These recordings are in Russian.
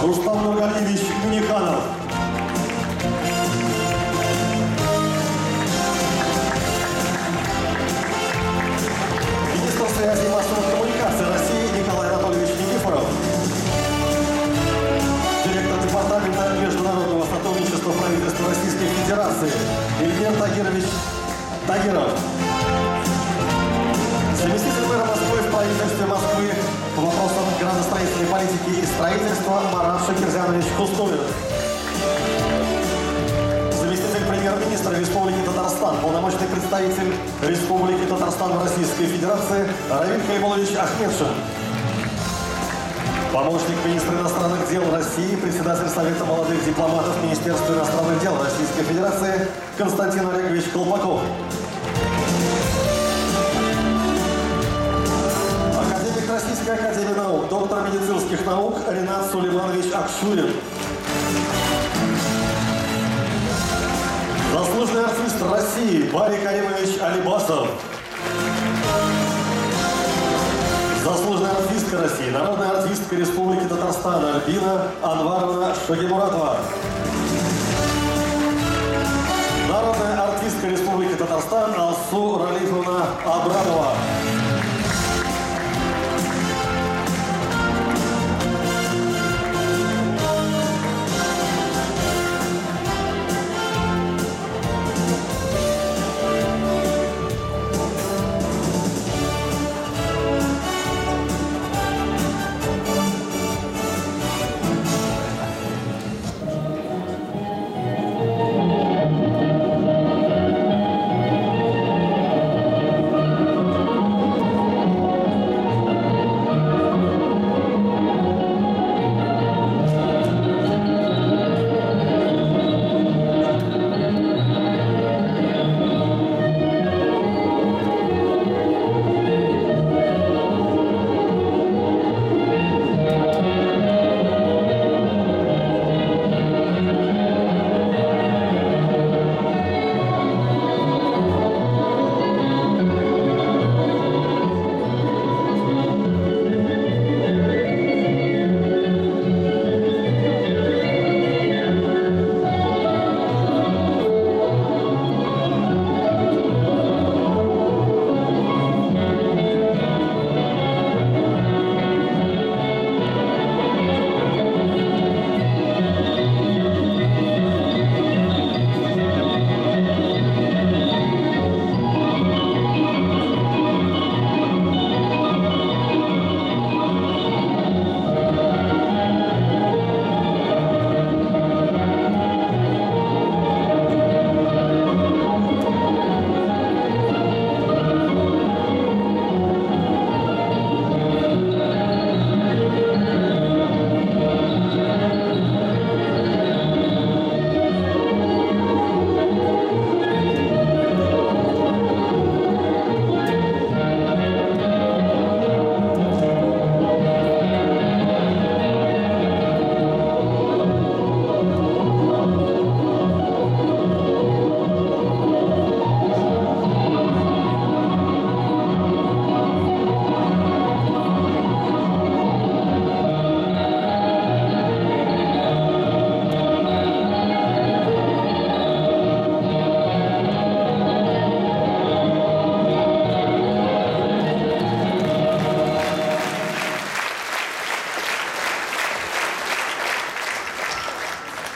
Рустам Нургалиевич Миниханов. Министр связи и массовых коммуникаций России Николай Анатольевич Никифоров. Директор Департамента международного сотрудничества правительства Российской Федерации Ильгер Тагирович Тагиров. Заместитель мэра Москвы в правительстве Москвы по вопросам градостроительной политики и строительства Марат Шакирзянович Хустулин. Заместитель премьер-министра Республики Татарстан, полномочный представитель Республики Татарстан в Российской Федерации Равиль Каймулович Ахмедшин. Помощник министра иностранных дел России, председатель Совета молодых дипломатов Министерства иностранных дел Российской Федерации Константин Олегович Колпаков. Академик Российской академии наук, доктор медицинских наук Ренат Сулейманович Акшурин. Заслуженный артист России Барри Каримович Алибасов. Заслуженная артистка России, народная артистка Республики Татарстан Альбина Анваровна Шагимуратова. Народная артистка Республики Татарстан Алсу Ралифовна Абрамова.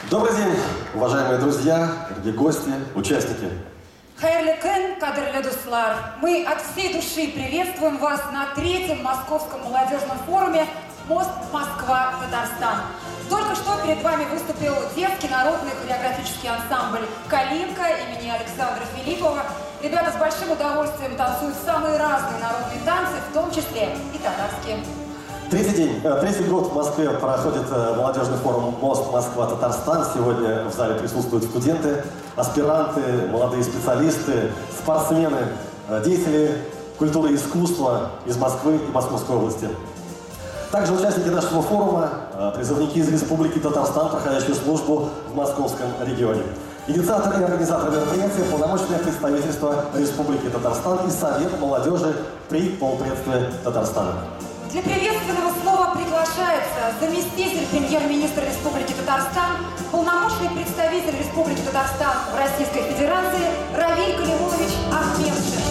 Добрый день, уважаемые друзья, дорогие гости, участники. Хайрлы кэн, кадрлы дуслар, мы от всей души приветствуем вас на 3-м Московском молодежном форуме «Мост Москва-Татарстан». Только что перед вами выступил детский народный хореографический ансамбль «Калинка» имени Александра Филиппова. Ребята с большим удовольствием танцуют самые разные народные танцы, в том числе и татарские. Третий год в Москве проходит молодежный форум «Мост Москва-Татарстан». Сегодня в зале присутствуют студенты, аспиранты, молодые специалисты, спортсмены, деятели культуры и искусства из Москвы и Московской области. Также участники нашего форума, призывники из Республики Татарстан, проходящие службу в московском регионе. Инициатор и организатор мероприятия – полномочное представительство Республики Татарстан и Совет молодежи при полпредстве Татарстана. Для приветственного слова слово приглашается заместитель премьер-министра Республики Татарстан, полномочный представитель Республики Татарстан в Российской Федерации Равиль Калимулович Ахмедшин.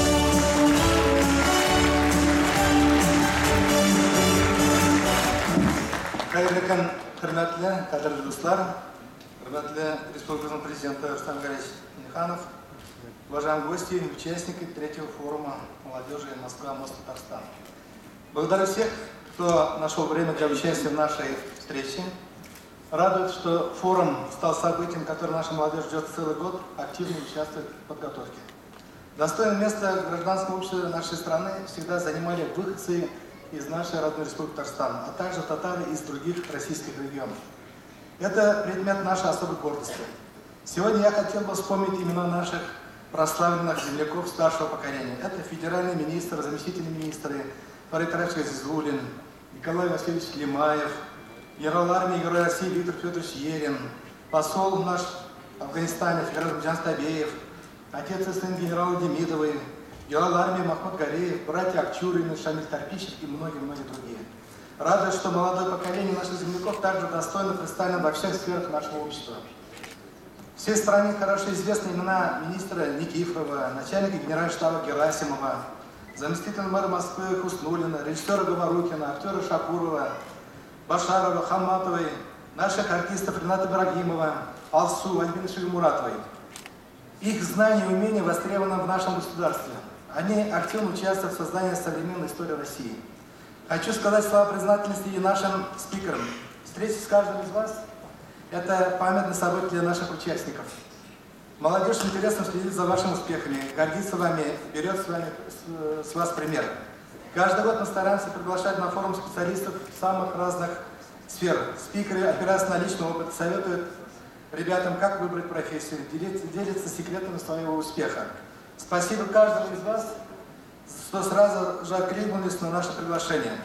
Кайракан Хурматлы, Кадрлы Дуслар, Хурматлы Республиканского президента Рустам Гагаревич Минниханов, уважаемые гости, участники третьего форума молодежи Москва, Мост, Татарстан. Благодарю всех, кто нашел время для участия в нашей встрече. Радует, что форум стал событием, которое наша молодежь ждет целый год, активно участвует в подготовке. Достойное место гражданского общества нашей страны всегда занимали выходцы из нашей родной республики Татарстан, а также татары из других российских регионов. Это предмет нашей особой гордости. Сегодня я хотел бы вспомнить имена наших прославленных земляков старшего поколения. Это федеральный министр, заместительные министры Фарид Рафик Азизуллин, Николай Васильевич Климаев, генерал армии Герой России Виктор Федорович Ерин, посол наш в Афганистане Федор Джанстабеев, отец и сын генерала Демидовой, генерал армии Махмуд Галеев, братья Акчурины, Шамиль Тарпичев и многие-многие другие. Радует, что молодое поколение наших земляков также достойно представлено во всех сферах нашего общества. Всей стране хорошо известны имена министра Никифорова, начальника генерального штаба Герасимова, заместителя мэра Москвы Хуснуллина, режиссера Говорухина, актера Шакурова, Башарова, Хамматовой, наших артистов Рената Ибрагимова, Алсу, Альбины Шигмуратовой. Их знания и умения востребованы в нашем государстве. Они активно участвуют в создании современной истории России. Хочу сказать слова признательности и нашим спикерам. Встреча с каждым из вас – это памятное событие для наших участников. Молодежь с интересом следит за вашими успехами, гордится вами, берет с вас пример. Каждый год мы стараемся приглашать на форум специалистов самых разных сфер. Спикеры опираются на личный опыт, советуют ребятам, как выбрать профессию, делятся секретами своего успеха. Спасибо каждому из вас, что сразу же откликнулись на наше приглашение.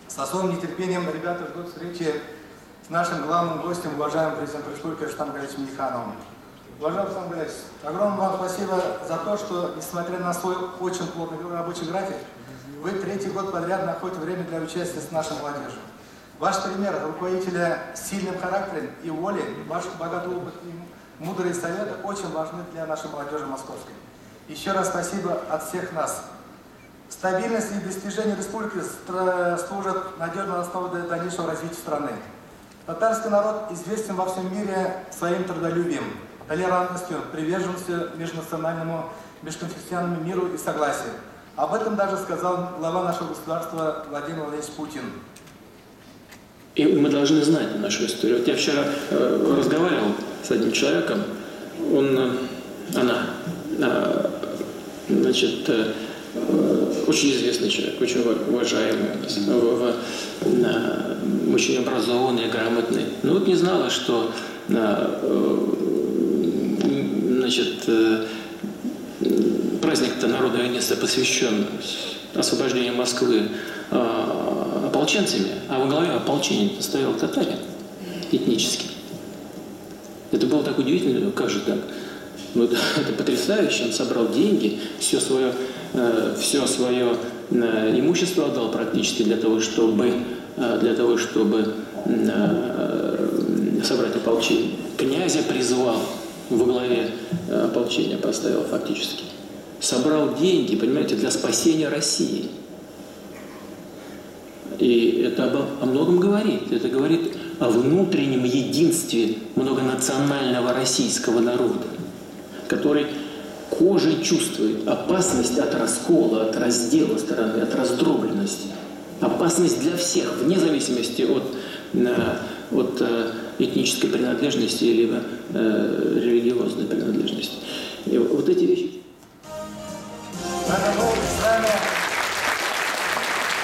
С особым нетерпением ребята ждут встречи с нашим главным гостем, уважаемым президентом Республики Рустам Гагаревичем Миннихановым. Уважаемый Рустам Гагаревич, огромное вам спасибо за то, что, несмотря на свой очень плотный рабочий график, вы третий год подряд находите время для участия с нашей молодежью. Ваш пример руководителя с сильным характером и волей, ваш богатый опыт и мудрые советы очень важны для нашей молодежи московской. Еще раз спасибо от всех нас. Стабильность и достижение республики служат надежной основой для дальнейшего развития страны. Татарский народ известен во всем мире своим трудолюбием, толерантностью, приверженностью межнациональному, межконфессиональному миру и согласию. Об этом даже сказал глава нашего государства Владимир Владимирович Путин. И мы должны знать нашу историю. Вот я вчера разговаривал с одним человеком, значит, очень известный человек, очень уважаемый у нас, очень образованный, грамотный. Но вот не знала, что значит, праздник-то народного единства посвящен освобождению Москвы ополченцами, а во главе ополчения стоял татарин этнический. Это было так удивительно, как же так? Ну, это потрясающе, он собрал деньги, все свое имущество отдал практически для того, чтобы собрать ополчение. Князя призвал, во главе ополчения поставил фактически. Собрал деньги, понимаете, для спасения России. И это о многом говорит. Это говорит о внутреннем единстве многонационального российского народа, который кожей чувствует опасность от раскола, от раздела страны, от раздробленности. Опасность для всех, вне зависимости от этнической принадлежности либо религиозной принадлежности. И вот эти вещи.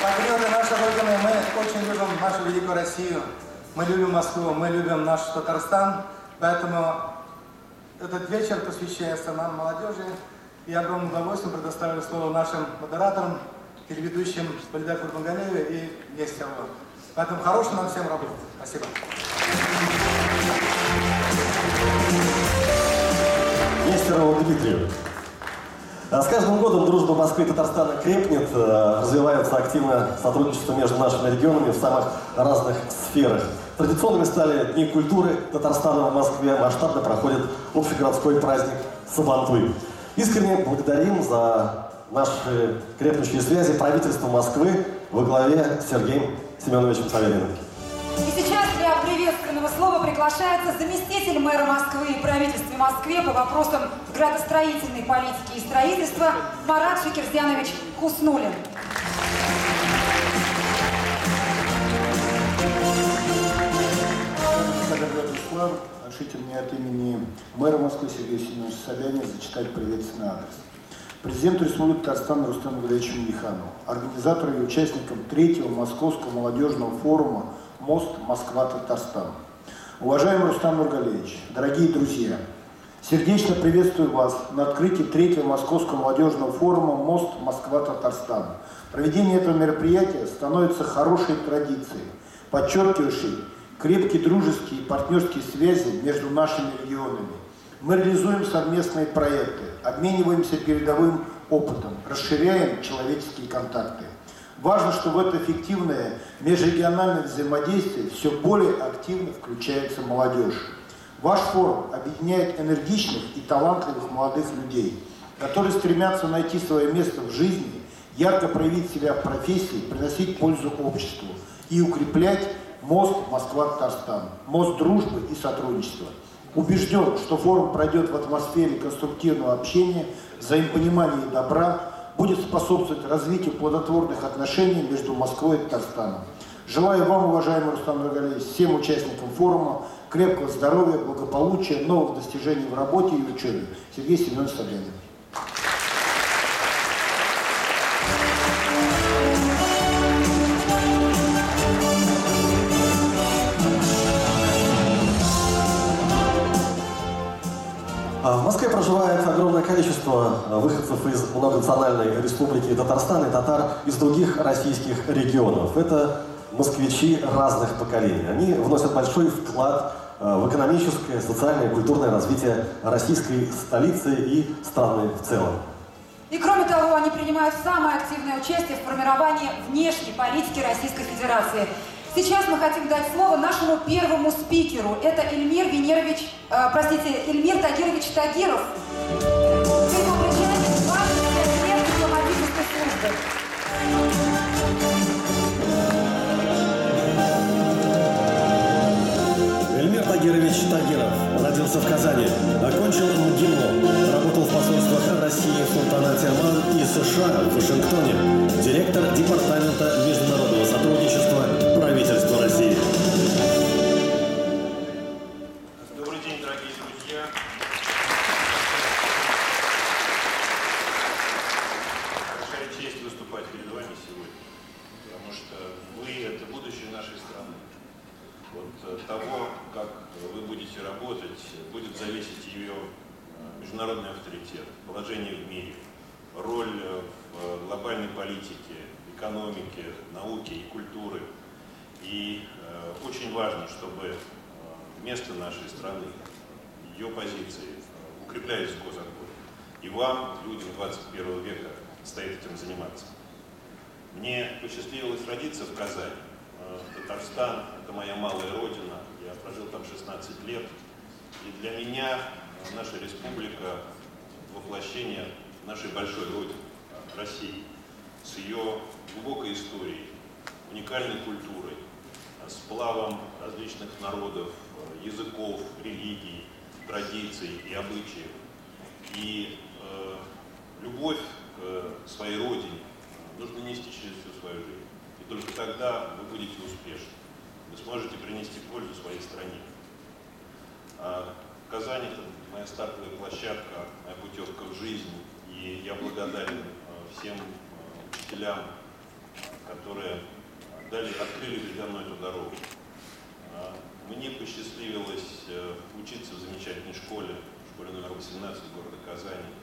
Патриоты нашей Родины, мы очень любим нашу великую Россию, мы любим Москву, мы любим наш Татарстан, поэтому этот вечер посвящается нам, молодежи, и огромным удовольствием предоставлю слово нашим модераторам, телеведущим Балидар Курбангалееву и Нестерову. Поэтому хорошего нам всем работы. Спасибо. Нестерову Дмитрию. С каждым годом дружба Москвы и Татарстана крепнет, развивается активное сотрудничество между нашими регионами в самых разных сферах. Традиционными стали Дни культуры Татарстана в Москве, масштабно проходит общегородской праздник Сабантуй. Искренне благодарим за наши крепнущие связи правительству Москвы во главе с Сергеем Семеновичем Савелиным. И сейчас для приветственного слова приглашается заместитель мэра Москвы и правительства Москвы по вопросам градостроительной политики и строительства Марат Шакирзянович Хуснуллин. Разрешите мне от имени мэра Москвы Сергея Семеновича Собянина зачитать приветственный адрес. Президенту Республики Татарстан Рустаму Галиевичу Минниханову, организатору и участникам 3-го Московского молодежного форума «Мост Москва-Татарстан». Уважаемый Рустам Нургалиевич, дорогие друзья, сердечно приветствую вас на открытии 3-го Московского молодежного форума «Мост Москва-Татарстан». Проведение этого мероприятия становится хорошей традицией, подчеркивающей крепкие дружеские и партнерские связи между нашими регионами. Мы реализуем совместные проекты, обмениваемся передовым опытом, расширяем человеческие контакты. Важно, что в это эффективное межрегиональное взаимодействие все более активно включается молодежь. Ваш форум объединяет энергичных и талантливых молодых людей, которые стремятся найти свое место в жизни, ярко проявить себя в профессии, приносить пользу обществу и укреплять мост Москва-Татарстан, мост дружбы и сотрудничества. Убежден, что форум пройдет в атмосфере конструктивного общения, взаимопонимания и добра, будет способствовать развитию плодотворных отношений между Москвой и Татарстаном. Желаю вам, уважаемый Рустам Нургалиевич, всем участникам форума крепкого здоровья, благополучия, новых достижений в работе и учебе. Сергей Семенович Собянин. В Москве проживает огромное количество выходцев из многонациональной республики Татарстан и татар из других российских регионов. Это москвичи разных поколений. Они вносят большой вклад в экономическое, социальное и культурное развитие российской столицы и страны в целом. И кроме того, они принимают самое активное участие в формировании внешней политики Российской Федерации. Сейчас мы хотим дать слово нашему первому спикеру. Это Эльмир Тагирович Тагиров. Участник 25 лет дипломатической службы. Эльмир Тагирович Тагиров родился в Казани, окончил МГИМО, работал в посольствах России в Султанате Оман и США в Вашингтоне, директор Департамента международного сотрудничества правительства России. Добрый день, дорогие друзья. Большая честь выступать перед вами сегодня, потому что вы – это будущее нашей страны. От того, как вы будете работать, будет зависеть ее международный авторитет, положение в мире, роль в глобальной политике, экономике, науке и культуре. И очень важно, чтобы место нашей страны, ее позиции укреплялись год за годом. И вам, людям 21 века, стоит этим заниматься. Мне посчастливилось родиться в Казани. Татарстан – это моя малая родина, я прожил там 16 лет, и для меня наша республика – воплощение нашей большой родины, России, с ее глубокой историей, уникальной культурой, сплавом различных народов, языков, религий, традиций и обычаев. И любовь к своей родине нужно нести через всю свою жизнь. И только тогда вы будете успешны. Вы сможете принести пользу своей стране. Казань – это моя стартовая площадка, моя путевка в жизнь. И я благодарен всем учителям, которые открыли передо мной эту дорогу. Мне посчастливилось учиться в замечательной школе номер 18 города Казани.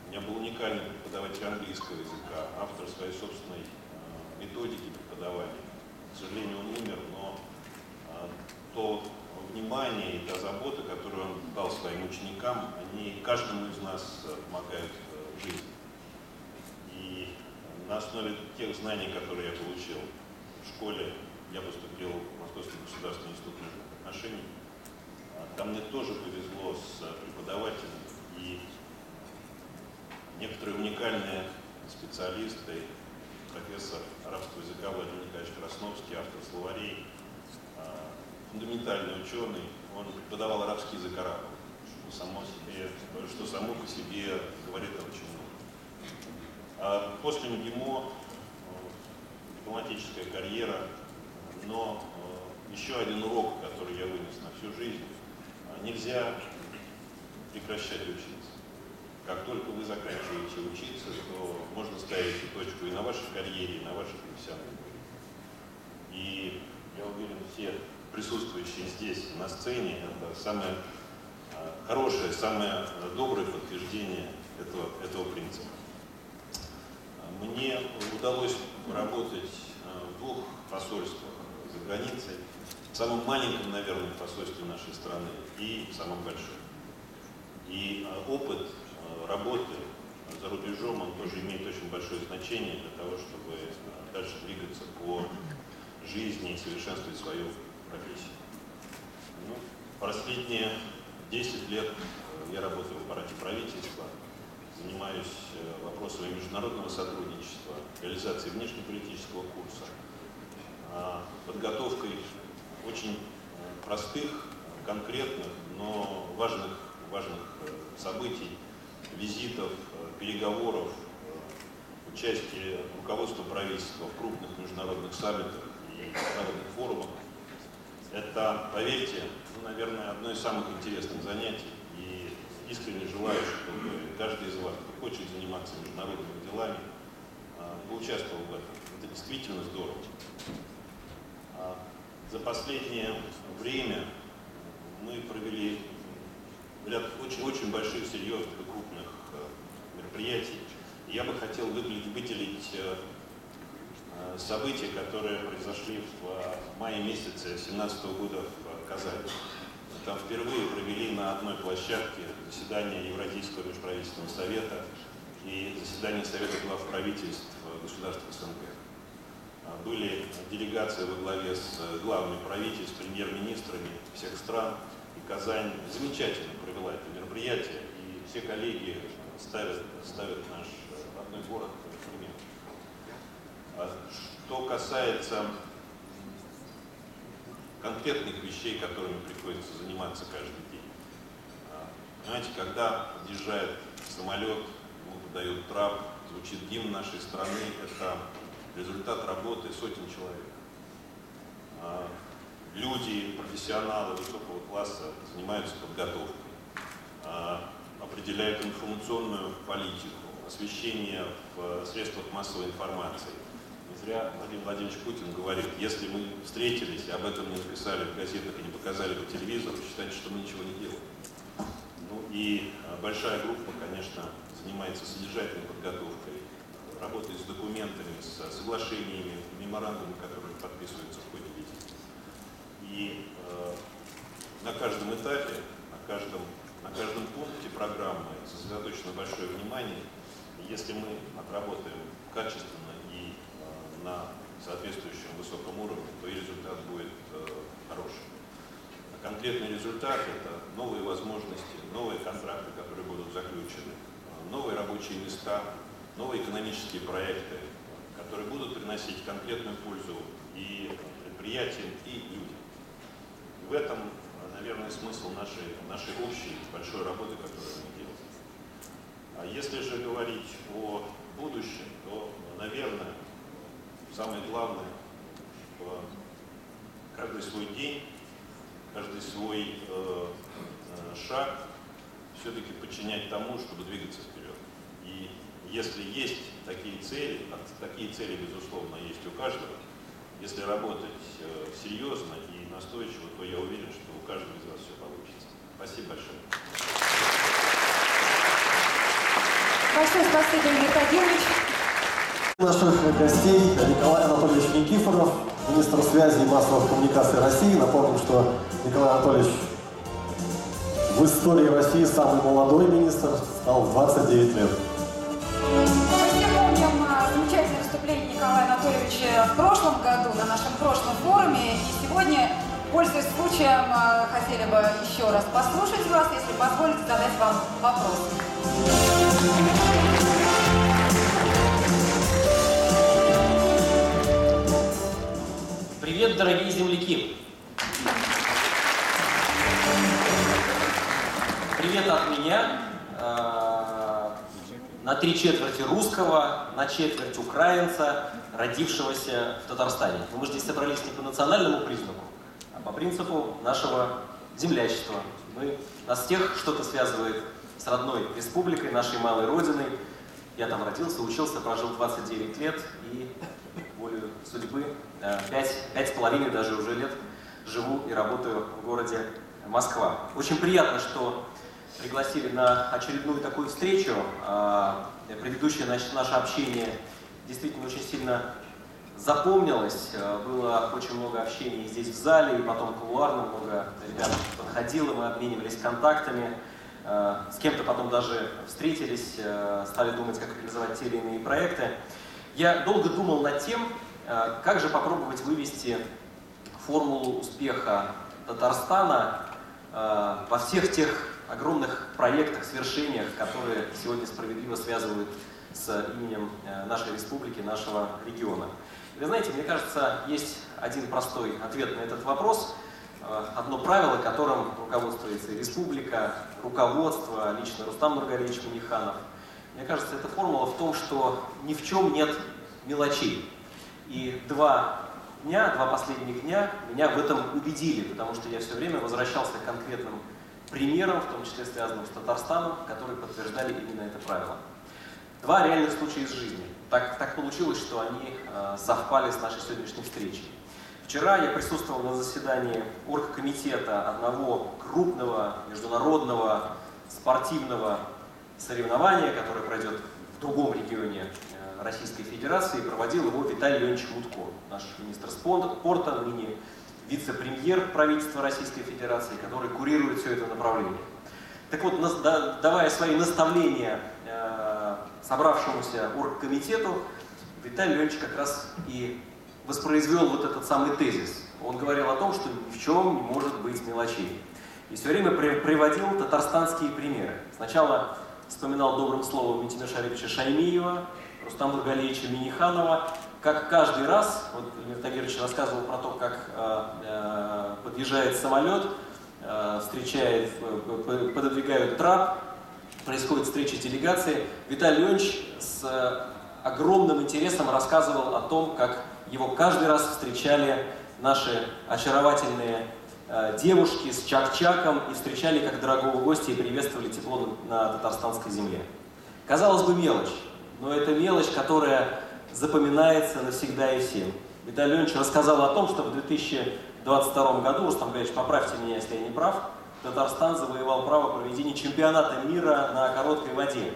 У меня был уникальный преподаватель английского языка, автор своей собственной методики преподавания. К сожалению, он умер, но то внимание и та забота, которую он дал своим ученикам, они каждому из нас помогают в жизни. на основе тех знаний, которые я получил в школе, я поступил в Московский государственный институт международных отношений. Там мне тоже повезло с преподавателями, и некоторые уникальные специалисты, профессор арабского языка Владимир Николаевич Красновский, автор словарей, фундаментальный ученый, он преподавал арабский язык арабов, что само по себе говорит очень много. А после МГИМО дипломатическая карьера, но еще один урок, который я вынес на всю жизнь: нельзя прекращать учиться. Как только вы заканчиваете учиться, то можно ставить точку и на вашей карьере, и на вашей профессиональной карьере. И я уверен, все присутствующие здесь на сцене, это самое хорошее, самое доброе подтверждение этого принципа. Мне удалось работать в 2 посольствах за границей, в самом маленьком, наверное, посольстве нашей страны и в самом большом. И опыт работы за рубежом, он тоже имеет очень большое значение для того, чтобы дальше двигаться по жизни и совершенствовать свою профессию. Последние 10 лет я работаю в аппарате правительства, занимаюсь вопросами международного сотрудничества, реализацией внешнеполитического курса, подготовкой очень простых, конкретных, но важных событий, визитов, переговоров, участия руководства правительства в крупных международных саммитах и международных форумах. Это, поверьте, наверное, одно из самых интересных занятий. И искренне желаю, чтобы каждый из вас, кто хочет заниматься международными делами, поучаствовал в этом. Это действительно здорово. За последнее время мы провели ряд очень больших, серьезных и крупных мероприятий. И я бы хотел выделить события, которые произошли в мае месяце 2017 года в Казани. Там впервые провели на одной площадке заседание Евразийского межправительственного совета и заседание Совета глав правительств государств СНГ. Были делегации во главе с главами правительств, премьер-министрами всех стран. И Казань замечательно провела это мероприятие, и все коллеги ставят наш родной город в пример. Что касается конкретных вещей, которыми приходится заниматься каждый день. Понимаете, когда подъезжает самолет, ему подают трап, звучит гимн нашей страны, это результат работы сотен человек. Люди, профессионалы высокого класса занимаются подготовкой, определяют информационную политику, освещение в средствах массовой информации. Не зря Владимир Владимирович Путин говорит: если мы встретились и об этом не написали в газетах и не показали по телевизору, считайте, что мы ничего не делаем. И большая группа, конечно, занимается содержательной подготовкой, работает с документами, с соглашениями, меморандумами, которые подписываются в ходе визита. И на каждом этапе, на каждом пункте программы сосредоточено большое внимание. И если мы отработаем качественно и на соответствующем высоком уровне, то и результат будет хороший. Конкретный результат – это новые возможности, новые контракты, которые будут заключены, новые рабочие места, новые экономические проекты, которые будут приносить конкретную пользу и предприятиям, и людям. В этом, наверное, смысл нашей общей большой работы, которую мы делаем. А если же говорить о будущем, то, наверное, самое главное – каждый свой день, каждый свой шаг все-таки подчинять тому, чтобы двигаться вперед. И если есть такие цели, безусловно, есть у каждого, если работать серьезно и настойчиво, то я уверен, что у каждого из вас все получится. Спасибо большое. Большое спасибо, Игорь Тагирович. Наших гостей Николай Анатольевич Никифоров, министр связи и массовых коммуникаций России. Напомним, что Николай Анатольевич в истории России самый молодой министр, стал в 29 лет. Мы все помним замечательных в прошлом году на нашем прошлом форуме, и сегодня, пользуясь случаем, хотели бы еще раз послушать вас, если позволите задать вам вопрос. Привет, дорогие земляки! Привет от меня, на 3/4 русского, на 1/4 украинца, родившегося в Татарстане. Но мы же здесь собрались не по национальному признаку, а по принципу нашего землячества. Нас всех что-то связывает с родной республикой, нашей малой родиной. Я там родился, учился, прожил 29 лет и волею судьбы 5,5 даже уже лет живу и работаю в городе Москва. Очень приятно, что пригласили на очередную такую встречу. Предыдущее наше общение действительно очень сильно запомнилось. Было очень много общений здесь в зале, и потом кулуарно много ребят подходило, мы обменивались контактами. С кем-то потом даже встретились, стали думать, как реализовать те или иные проекты. Я долго думал над тем, как же попробовать вывести формулу успеха Татарстана во всех тех огромных проектах, свершениях, которые сегодня справедливо связывают с именем нашей республики, нашего региона. И вы знаете, мне кажется, есть один простой ответ на этот вопрос, одно правило, которым руководствуется и республика, руководство, лично Рустам Нургалиевич Минниханов. Мне кажется, эта формула в том, что ни в чем нет мелочей. И два последних дня меня в этом убедили, потому что я все время возвращался к конкретным примерам, в том числе связанным с Татарстаном, которые подтверждали именно это правило. Два реальных случая из жизни. Так получилось, что они совпали с нашей сегодняшней встречей. Вчера я присутствовал на заседании оргкомитета одного крупного международного спортивного соревнования, которое пройдет в другом регионе Российской Федерации. Проводил его Виталий Леонидович Мутко, наш министр спорта, ныне вице-премьер правительства Российской Федерации, который курирует все это направление. Так вот, давая свои наставления собравшемуся оргкомитету, Виталий Леонидович как раз и воспроизвел вот этот самый тезис. Он говорил о том, что ни в чем не может быть мелочей. И все время приводил татарстанские примеры. Сначала вспоминал добрым словом Митина Шариповича Шаймиева, Рустама Нургалиевича Минниханова, как каждый раз, вот Леонид Тагирович рассказывал про то, как подъезжает самолет, пододвигают трап, происходит встреча делегации. Виталий Леонидович с огромным интересом рассказывал о том, как его каждый раз встречали наши очаровательные девушки с чак-чаком и встречали как дорогого гостя и приветствовали тепло на татарстанской земле. Казалось бы, мелочь, но это мелочь, которая запоминается навсегда и всем. Виталий Леонидович рассказал о том, что в 2022 году, Рустам Гайевич, поправьте меня, если я не прав, Татарстан завоевал право проведения чемпионата мира на короткой воде.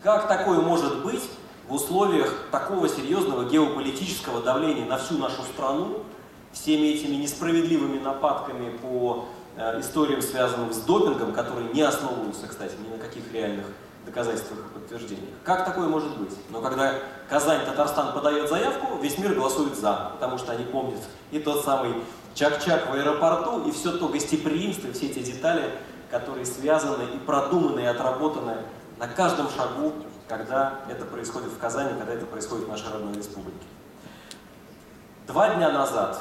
Как такое может быть в условиях такого серьезного геополитического давления на всю нашу страну, всеми этими несправедливыми нападками по историям, связанным с допингом, которые не основываются, кстати, ни на каких реальных доказательствах и подтверждениях. Как такое может быть? Но когда Казань, Татарстан подает заявку, весь мир голосует за, потому что они помнят и тот самый чак-чак в аэропорту, и все то гостеприимство, и все те детали, которые связаны и продуманы, и отработаны на каждом шагу, когда это происходит в Казани, когда это происходит в нашей родной республике. 2 дня назад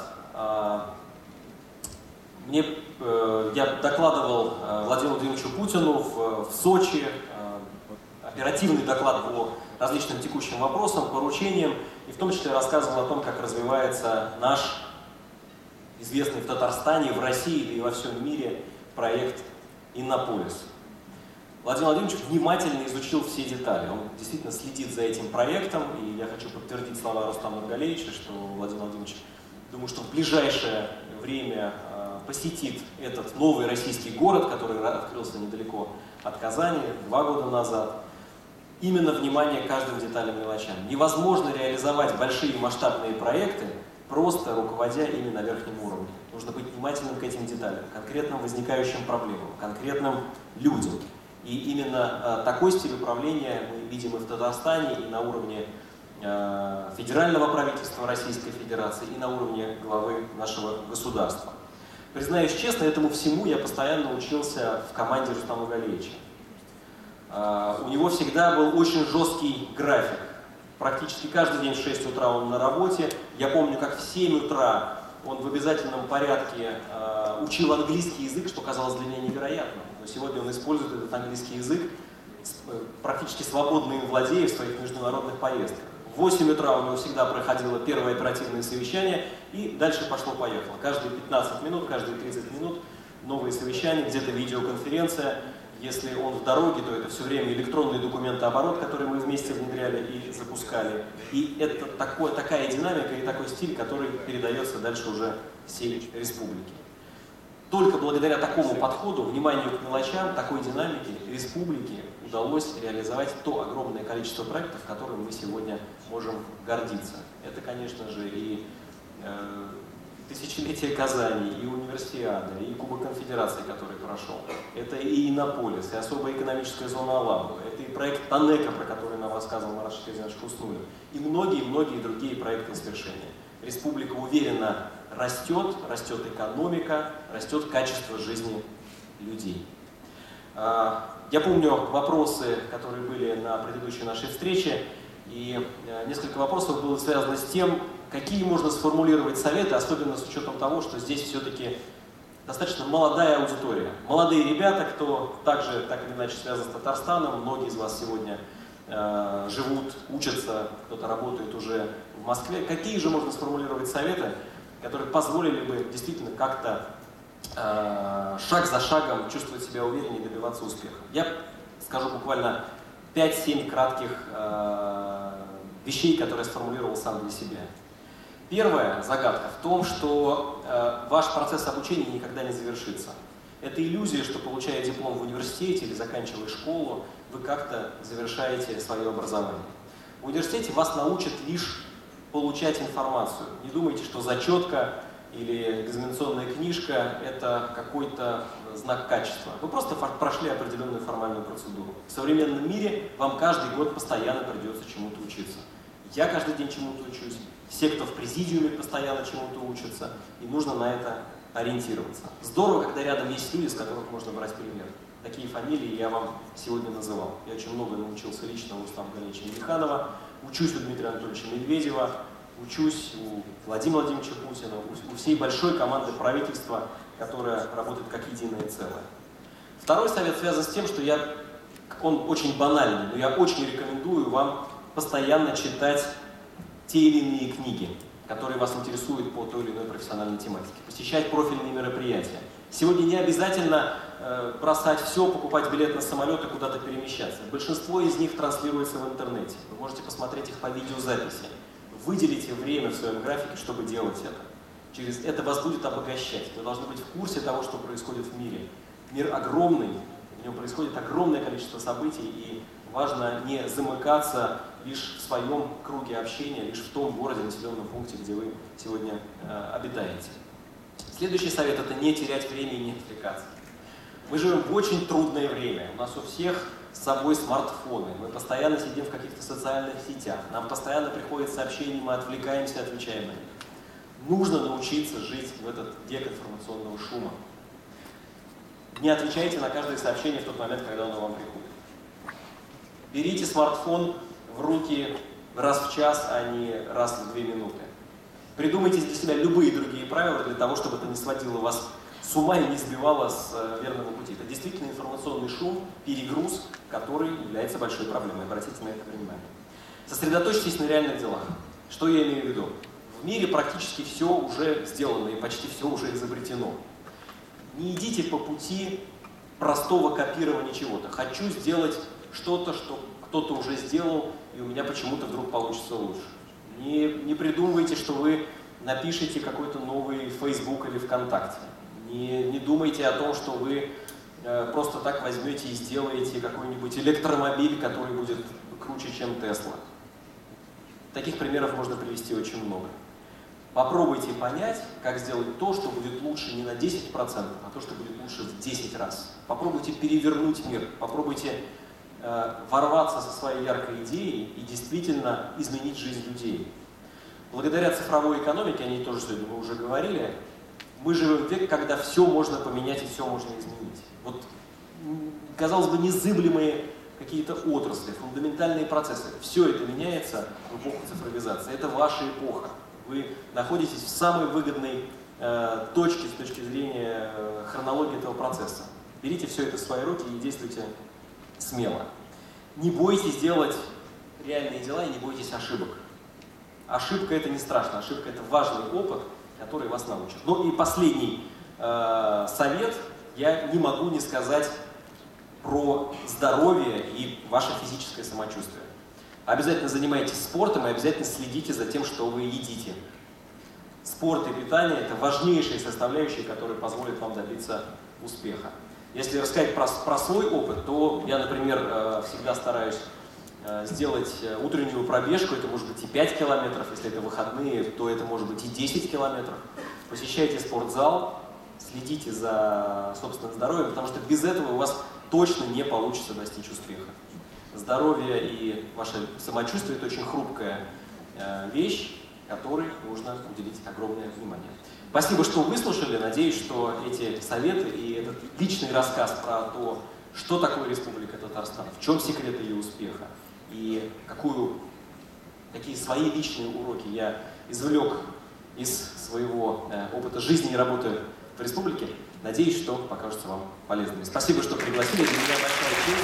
я докладывал Владимиру Владимировичу Путину в Сочи, оперативный доклад по различным текущим вопросам, поручениям, и в том числе рассказывал о том, как развивается наш известный в Татарстане, в России, да и во всем мире проект «Иннополис». Владимир Владимирович внимательно изучил все детали. Он действительно следит за этим проектом, и я хочу подтвердить слова Рустама Нургалиевича, что Владимир Владимирович, думаю, что в ближайшее время посетит этот новый российский город, который открылся недалеко от Казани 2 года назад. Именно внимание к каждым деталям и мелочам. Невозможно реализовать большие масштабные проекты, просто руководя ими на верхнем уровне. Нужно быть внимательным к этим деталям, конкретным возникающим проблемам, конкретным людям. И именно такой стиль управления мы видим и в Татарстане, и на уровне федерального правительства Российской Федерации и на уровне главы нашего государства. Признаюсь честно, этому всему я постоянно учился в команде Рустама Галиевича. У него всегда был очень жесткий график. Практически каждый день в 6 утра он на работе. Я помню, как в 7 утра он в обязательном порядке учил английский язык, что казалось для меня невероятным. Но сегодня он использует этот английский язык, практически свободно им владея в своих международных поездках. В 8 утра у него всегда проходило первое оперативное совещание, и дальше пошло-поехало. Каждые 15 минут, каждые 30 минут новые совещания, где-то видеоконференция. Если он в дороге, то это все время электронный документооборот, который мы вместе внедряли и запускали. И это такая динамика и такой стиль, который передается дальше уже всей республике. Только благодаря такому подходу, вниманию к мелочам, такой динамике республике удалось реализовать то огромное количество проектов, которым мы сегодня можем гордиться. Это, конечно же, и тысячелетие Казани, и Универсиада, и Кубок Конфедерации, который прошел. Это и Иннополис, и особая экономическая зона Алабуга, это и проект Танека, про который нам рассказывал Марат Шакирзянович Хуснуллин, и многие-многие другие проекты свершения. Республика уверенно растет, растет экономика, растет качество жизни людей. Я помню вопросы, которые были на предыдущей нашей встрече, и несколько вопросов было связано с тем, какие можно сформулировать советы, особенно с учетом того, что здесь все-таки достаточно молодая аудитория. Молодые ребята, кто также так или иначе связан с Татарстаном, многие из вас сегодня живут, учатся, кто-то работает уже в Москве. Какие же можно сформулировать советы, которые позволили бы действительно как-то шаг за шагом чувствовать себя увереннее и добиваться успеха? Я скажу буквально 5-7 кратких вещей, которые я сформулировал сам для себя. Первая загадка в том, что ваш процесс обучения никогда не завершится. Это иллюзия, что, получая диплом в университете или заканчивая школу, вы как-то завершаете свое образование. В университете вас научат лишь получать информацию. Не думайте, что зачетка или экзаменационная книжка – это какой-то знак качества. Вы просто прошли определенную формальную процедуру. В современном мире вам каждый год постоянно придется чему-то учиться. Я каждый день чему-то учусь. Все, кто в президиуме, постоянно чему-то учатся, и нужно на это ориентироваться. Здорово, когда рядом есть люди, с которых можно брать пример. Такие фамилии я вам сегодня называл. Я очень много научился лично у Рустама Галиевича Минниханова, учусь у Дмитрия Анатольевича Медведева, учусь у Владимира Владимировича Путина, у всей большой команды правительства, которая работает как единое целое. Второй совет связан с тем, что он очень банальный, но я очень рекомендую вам постоянно читать те или иные книги, которые вас интересуют по той или иной профессиональной тематике, посещать профильные мероприятия. Сегодня не обязательно бросать все, покупать билет на самолет и куда-то перемещаться. Большинство из них транслируется в интернете. Вы можете посмотреть их по видеозаписи. Выделите время в своем графике, чтобы делать это. Через это вас будет обогащать. Вы должны быть в курсе того, что происходит в мире. Мир огромный, в нем происходит огромное количество событий, и важно не замыкаться лишь в своем круге общения, лишь в том городе, населенном пункте, где вы сегодня обитаете. Следующий совет – это не терять время и не отвлекаться. Мы живем в очень трудное время. У нас у всех с собой смартфоны, мы постоянно сидим в каких-то социальных сетях, нам постоянно приходят сообщения, мы отвлекаемся и отвечаем на них. Нужно научиться жить в этот век информационного шума. Не отвечайте на каждое сообщение в тот момент, когда оно вам приходит. Берите смартфон в руки раз в час, а не раз в 2 минуты. Придумайте для себя любые другие правила для того, чтобы это не сводило вас с ума и не сбивало с верного пути. Это действительно информационный шум, перегруз, который является большой проблемой. Обратите на это внимание. Сосредоточьтесь на реальных делах. Что я имею в виду? В мире практически все уже сделано и почти все уже изобретено. Не идите по пути простого копирования чего-то. Хочу сделать что-то, что кто-то уже сделал, и у меня почему-то вдруг получится лучше. Не придумывайте, что вы напишите какой-то новый Facebook или ВКонтакте. Не думайте о том, что вы просто так возьмете и сделаете какой-нибудь электромобиль, который будет круче, чем Тесла. Таких примеров можно привести очень много. Попробуйте понять, как сделать то, что будет лучше не на 10%, а то, что будет лучше в 10 раз. Попробуйте перевернуть мир, попробуйте ворваться со своей яркой идеей и действительно изменить жизнь людей. Благодаря цифровой экономике, о ней тоже сегодня мы уже говорили, мы живем в век, когда все можно поменять и все можно изменить. Вот, казалось бы, незыблемые какие-то отрасли, фундаментальные процессы. Все это меняется в эпоху цифровизации. Это ваша эпоха. Вы находитесь в самой выгодной точке с точки зрения хронологии этого процесса. Берите все это в свои руки и действуйте смело. Не бойтесь делать реальные дела и не бойтесь ошибок. Ошибка — это не страшно, ошибка — это важный опыт, который вас научит. Ну и последний совет. Я не могу не сказать про здоровье и ваше физическое самочувствие. Обязательно занимайтесь спортом и обязательно следите за тем, что вы едите. Спорт и питание — это важнейшие составляющие, которые позволят вам добиться успеха. Если рассказать про свой опыт, то я, например, всегда стараюсь сделать утреннюю пробежку, это может быть и 5 километров, если это выходные, то это может быть и 10 километров. Посещайте спортзал, следите за собственным здоровьем, потому что без этого у вас точно не получится достичь успеха. Здоровье и ваше самочувствие — это очень хрупкая вещь, которой нужно уделить огромное внимание. Спасибо, что выслушали. Надеюсь, что эти советы и этот личный рассказ про то, что такое Республика Татарстан, в чем секрет ее успеха и какие свои личные уроки я извлек из своего опыта жизни и работы в республике, надеюсь, что покажутся вам полезными. Спасибо, что пригласили. Для меня большая честь.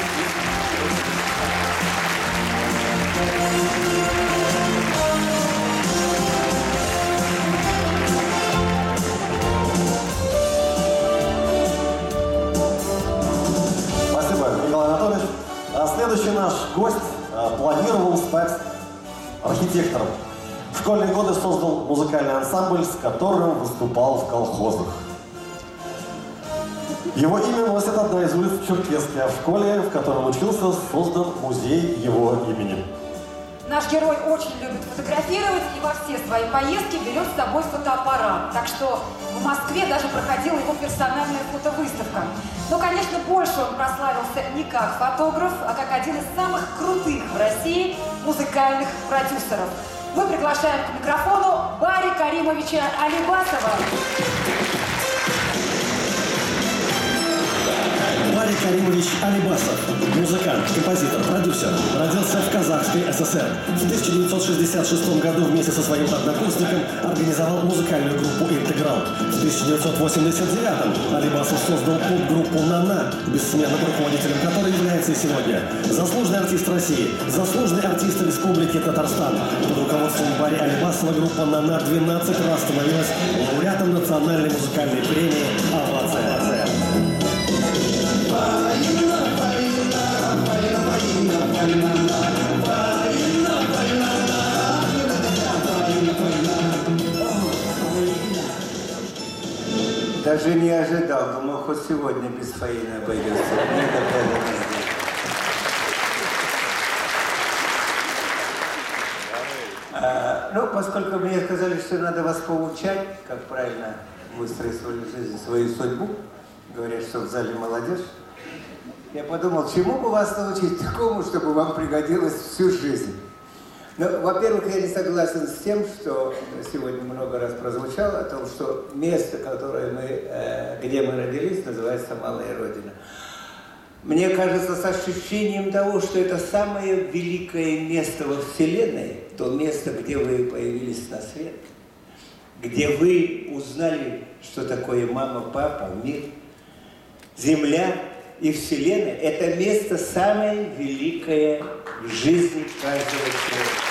Спасибо, Николай Анатольевич. А следующий наш гость планировал стать архитектором. В школьные годы создал музыкальный ансамбль, с которым выступал в колхозах. Его имя носит одна из улиц в Черкесске, а в школе, в котором учился, создан музей его имени. Наш герой очень любит фотографировать и во все свои поездки берет с собой фотоаппарат. Так что в Москве даже проходила его персональная фотовыставка. Но, конечно, больше он прославился не как фотограф, а как один из самых крутых в России музыкальных продюсеров. Мы приглашаем к микрофону Барри Каримовича Алибасова. Барри Каримович Алибасов, музыкант, композитор, продюсер, родился в Казахской ССР. В 1966 году вместе со своим однокурсником организовал музыкальную группу «Интеграл». В 1989 Алибасов создал поп-группу «Нана», бессменным руководителем которой является и сегодня. Заслуженный артист России, заслуженный артист Республики Татарстан. Под руководством Барри Алибасова группа «Нана» 12 раз становилась лауреатом национальной музыкальной премии «Овация». Даже не ожидал, думал, хоть сегодня без Фаины обойдется. Ну, поскольку мне сказали, что надо вас поучать, как правильно выстроить свою жизнь, свою судьбу, говорят, что в зале молодежь, я подумал, чему бы вас научить такому, чтобы вам пригодилось всю жизнь. Ну, во-первых, я не согласен с тем, что сегодня много раз прозвучало, о том, что место, где мы родились, называется Малая Родина. Мне кажется, с ощущением того, что это самое великое место во Вселенной, то место, где вы появились на свет, где вы узнали, что такое мама, папа, мир, земля и Вселенная, это место самое великое в жизни каждого человека.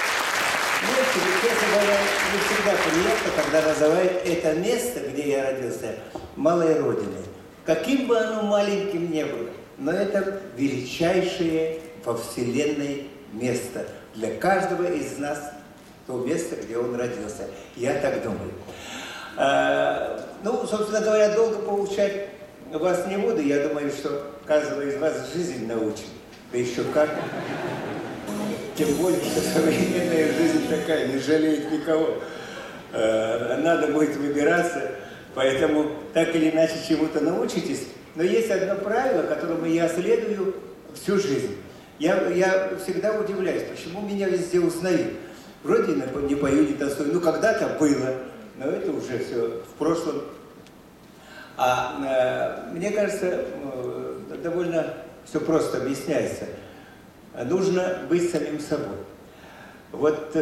Знаете, честно говоря, не всегда приятно, когда называют это место, где я родился, Малой Родиной. Каким бы оно маленьким ни было, но это величайшее во Вселенной место для каждого из нас, то место, где он родился. Я так думаю. Ну, собственно говоря, долго поучать вас не буду. Я думаю, что каждого из вас жизнь научит. Да еще как. Тем более, что современная жизнь такая, не жалеет никого. Надо будет выбираться, поэтому так или иначе чему-то научитесь. Но есть одно правило, которому я следую всю жизнь. Я всегда удивляюсь, почему меня везде узнают. Вроде не пою, не танцую. Ну, когда-то было, но это уже все в прошлом. Мне кажется, довольно все просто объясняется. Нужно быть самим собой. Вот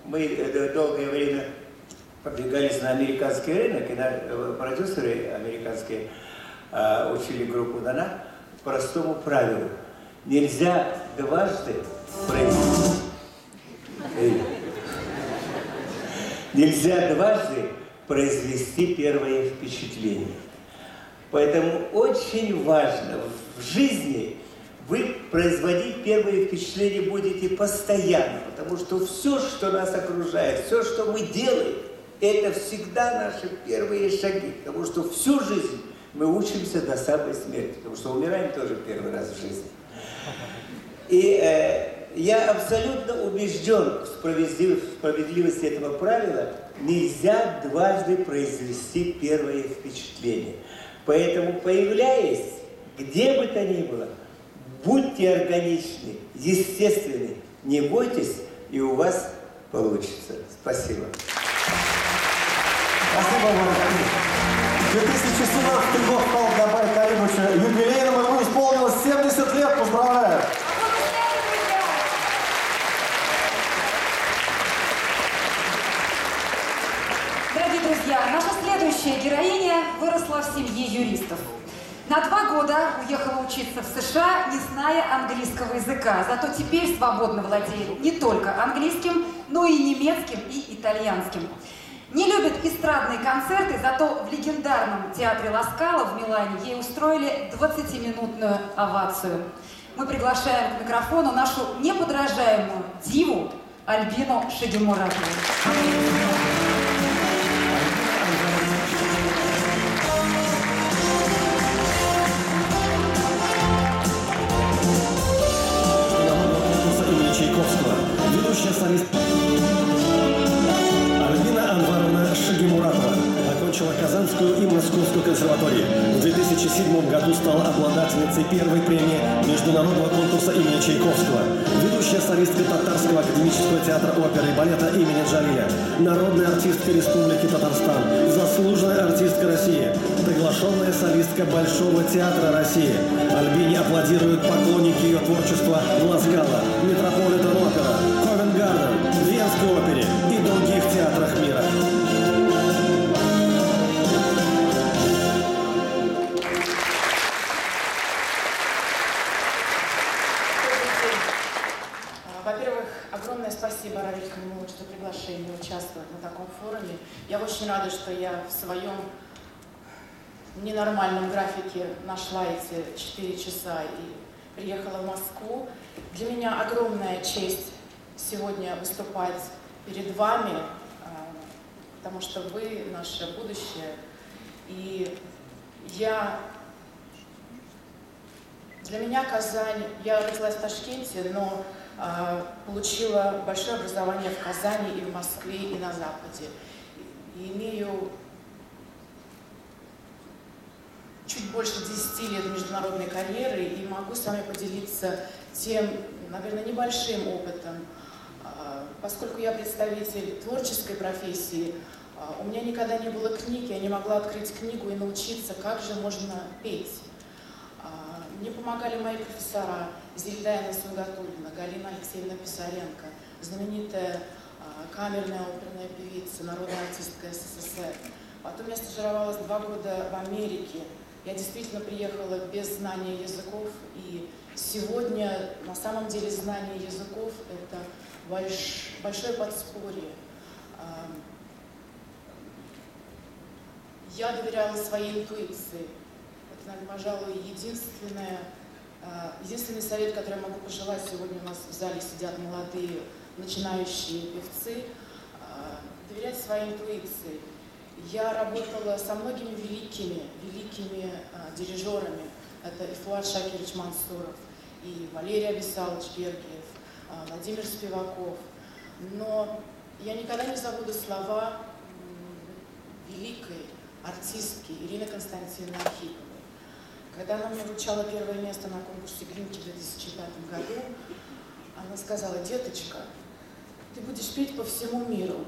мы долгое время продвигались на американский рынок, и продюсеры американские учили группу «Нана» простому правилу. Нельзя дважды произвести первое впечатление. Поэтому очень важно в жизни вы производить первые впечатления будете постоянно, потому что все, что нас окружает, все, что мы делаем, это всегда наши первые шаги, потому что всю жизнь мы учимся до самой смерти, потому что умираем тоже первый раз в жизни. И я абсолютно убежден в справедливости этого правила. Нельзя дважды произвести первое впечатление. Поэтому, появляясь где бы то ни было, будьте органичны, естественны, не бойтесь, и у вас получится. Спасибо. Спасибо вам. 2017 год стал для Байка Алимовича юбилейным, ему исполнилось 70 лет. Поздравляю! Дорогие друзья, наша следующая героиня выросла в семье юристов. На 2 года уехала учиться в США, не зная английского языка. Зато теперь свободно владеет не только английским, но и немецким и итальянским. Не любит эстрадные концерты, зато в легендарном театре Ла Скала в Милане ей устроили 20-минутную овацию. Мы приглашаем к микрофону нашу неподражаемую диву Альбину Шагимуратову. Чайковского, ведущая солистка Альбина Анваровна Шагимуратова окончила Казанскую и Московскую консерватории. В 2007 году стала обладательницей первой премии Международного конкурса имени Чайковского. Ведущая солистка Татарского академического театра оперы и балета имени Джалиля. Народная артистка Республики Татарстан. Заслуженная артистка России. Приглашенная солистка Большого театра России. Альбине аплодируют поклонники ее творчества в Ла Скала, Метрополитен опера, Ковент-Гарден, Венской опере и других театрах мира. Во-первых, огромное спасибо Равилю Камиловичу за приглашение участвовать на таком форуме. Я очень рада, что я в своем ненормальном графике нашла эти 4 часа и приехала в Москву. Для меня огромная честь сегодня выступать перед вами, потому что вы наше будущее. И для меня Казань, я родилась в Ташкенте, но получила большое образование в Казани и в Москве, и на Западе. И имею чуть больше 10 лет международной карьеры и могу с вами поделиться тем, наверное, небольшим опытом. Поскольку я представитель творческой профессии, у меня никогда не было книг, я не могла открыть книгу и научиться, как же можно петь. Мне помогали мои профессора Зельдана Сунгатуллина, Галина Алексеевна Писаренко, знаменитая камерная оперная певица, народная артистка СССР. Потом я стажировалась 2 года в Америке. Я действительно приехала без знания языков, и сегодня на самом деле знание языков – это большое подспорье. Я доверяла своей интуиции. Это, наверное, пожалуй, единственный совет, который я могу пожелать. Сегодня у нас в зале сидят молодые начинающие певцы. Доверять своей интуиции. Я работала со многими великими дирижерами. Это и Фуад Шакирович Мансуров, и Валерий Абисалович Гергиев, Владимир Спиваков. Но я никогда не забуду слова великой артистки Ирины Константиновны Архиповой, Когда она мне вручала первое место на конкурсе Глинки в 2005 году, она сказала: деточка, ты будешь петь по всему миру,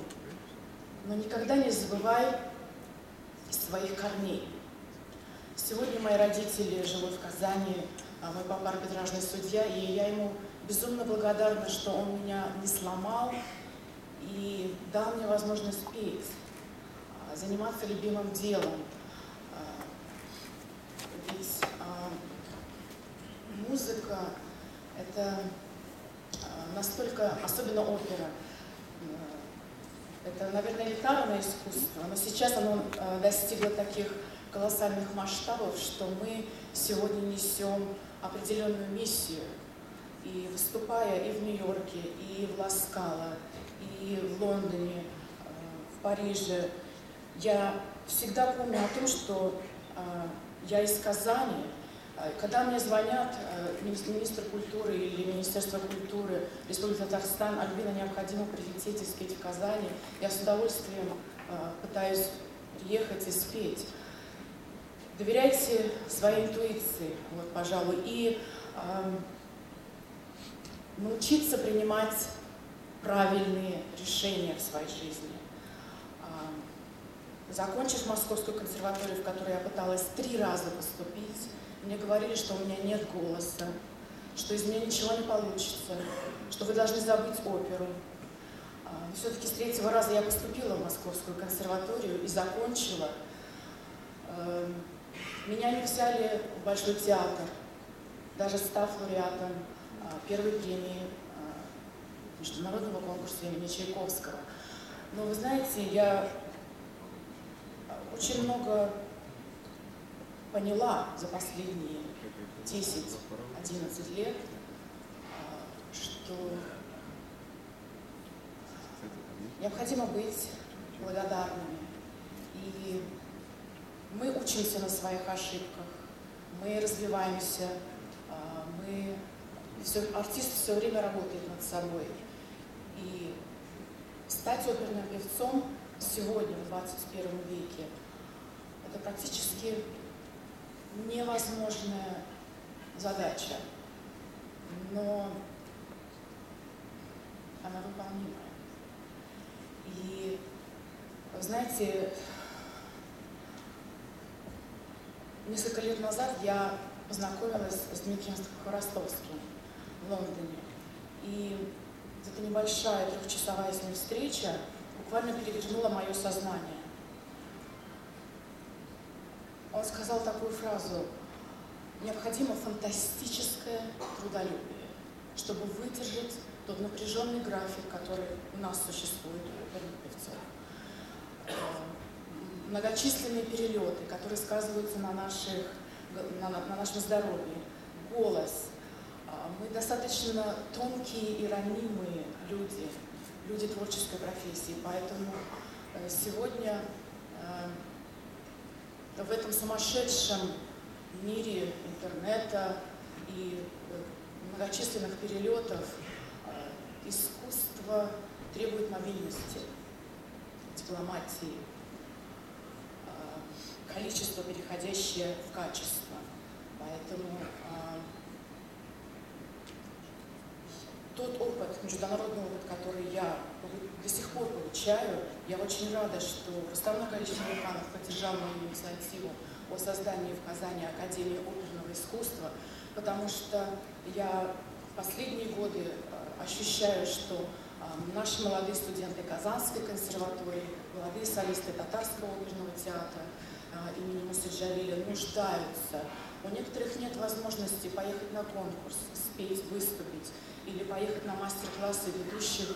но никогда не забывай своих корней. Сегодня мои родители живут в Казани, а мой папа арбитражный судья, и я ему безумно благодарна, что он меня не сломал и дал мне возможность петь, заниматься любимым делом. Ведь музыка — это настолько, особенно опера, это, наверное, элитарное искусство, но сейчас оно достигло таких колоссальных масштабов, что мы сегодня несем определенную миссию. И выступая и в Нью-Йорке, и в Ла-Скала, и в Лондоне, в Париже, я всегда помню о том, что я из Казани. Когда мне звонят министр культуры или Министерство культуры Республики Татарстан: Альбина, необходимо прилететь и спеть в Казани, я с удовольствием пытаюсь приехать и спеть. Доверяйте своей интуиции, вот, пожалуй, и научиться принимать правильные решения в своей жизни. Закончив Московскую консерваторию, в которой я пыталась 3 раза поступить, мне говорили, что у меня нет голоса, что из меня ничего не получится, что вы должны забыть оперу. Все-таки с 3-го раза я поступила в Московскую консерваторию и закончила. Меня не взяли в Большой театр, даже став лауреатом первой премии международного конкурса имени Чайковского. Но вы знаете, я очень много поняла за последние 10-11 лет, что необходимо быть благодарными. И мы учимся на своих ошибках, мы развиваемся, артист все время работает над собой. И стать оперным певцом сегодня, в 21 веке, это практически невозможная задача, но она выполнимая. И, знаете, несколько лет назад я познакомилась с Дмитрием Хворостовским в Лондоне. И эта небольшая 3-часовая с ним встреча буквально перевернула мое сознание. Он сказал такую фразу: необходимо фантастическое трудолюбие, чтобы выдержать тот напряженный график, который у нас существует у оперных певцов. Многочисленные перелеты, которые сказываются на нашем здоровье, голос. Мы достаточно тонкие и ранимые люди творческой профессии, поэтому сегодня в этом сумасшедшем мире интернета и многочисленных перелетов искусство требует мобильности, дипломатии, количество, переходящее в качество. Поэтому тот опыт, международный опыт, который я до сих пор получаю, я очень рада, что Рустам Нагаевич Минниханов поддержал мою инициативу о создании в Казани Академии оперного искусства, потому что я в последние годы ощущаю, что наши молодые студенты Казанской консерватории, молодые солисты Татарского оперного театра имени Мусы Джалиля нуждаются. У некоторых нет возможности поехать на конкурс, спеть, выступить, или поехать на мастер-классы ведущих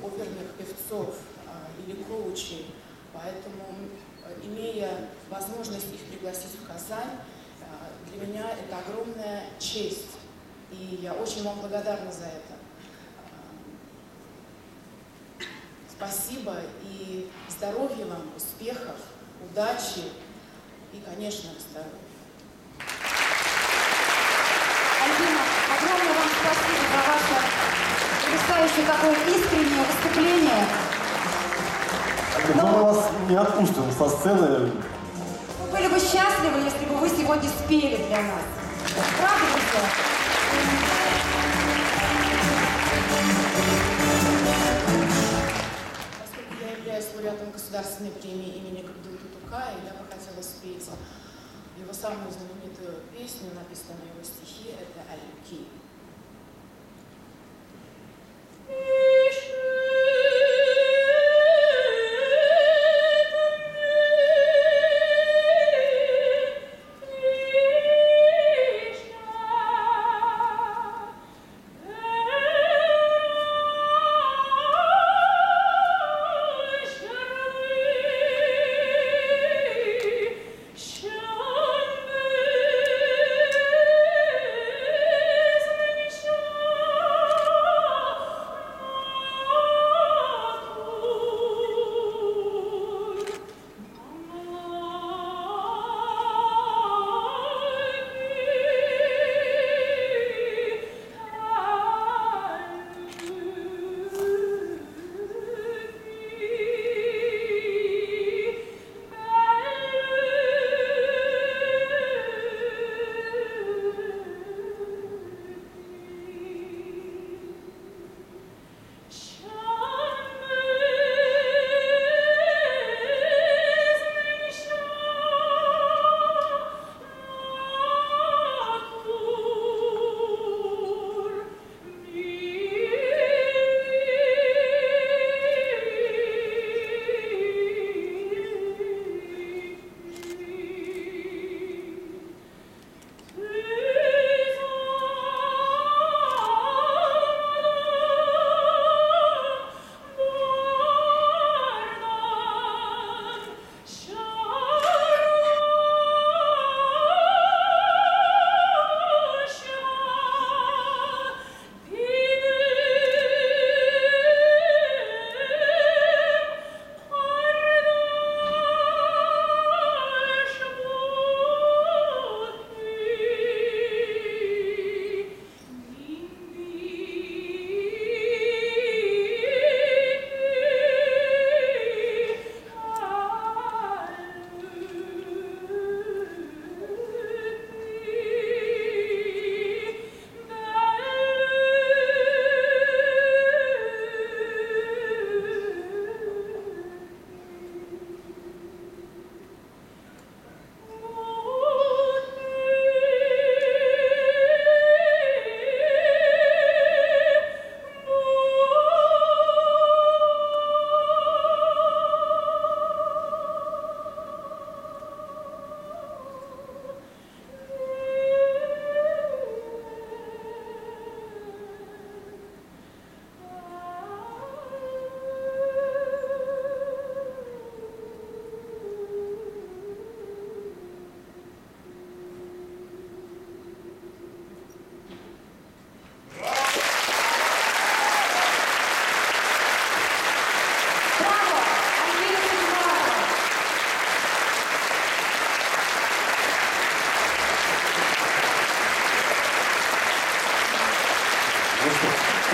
оперных певцов или коучей. Поэтому, имея возможность их пригласить в Казань, для меня это огромная честь. И я очень вам благодарна за это. Спасибо и здоровья вам, успехов, удачи и, конечно, здоровья. Альбина, огромное вам спасибо за ваше потрясающее такое искреннее выступление. Но мы вас не отпустим со сцены. были бы счастливы, если бы вы сегодня спели для нас. Правда, друзья? Поскольку я являюсь лауреатом государственной премии имени Габдуллы Тукая, я бы хотела спеть его самую знаменитую песню, написанную на его стихи, это «Аль-Ки».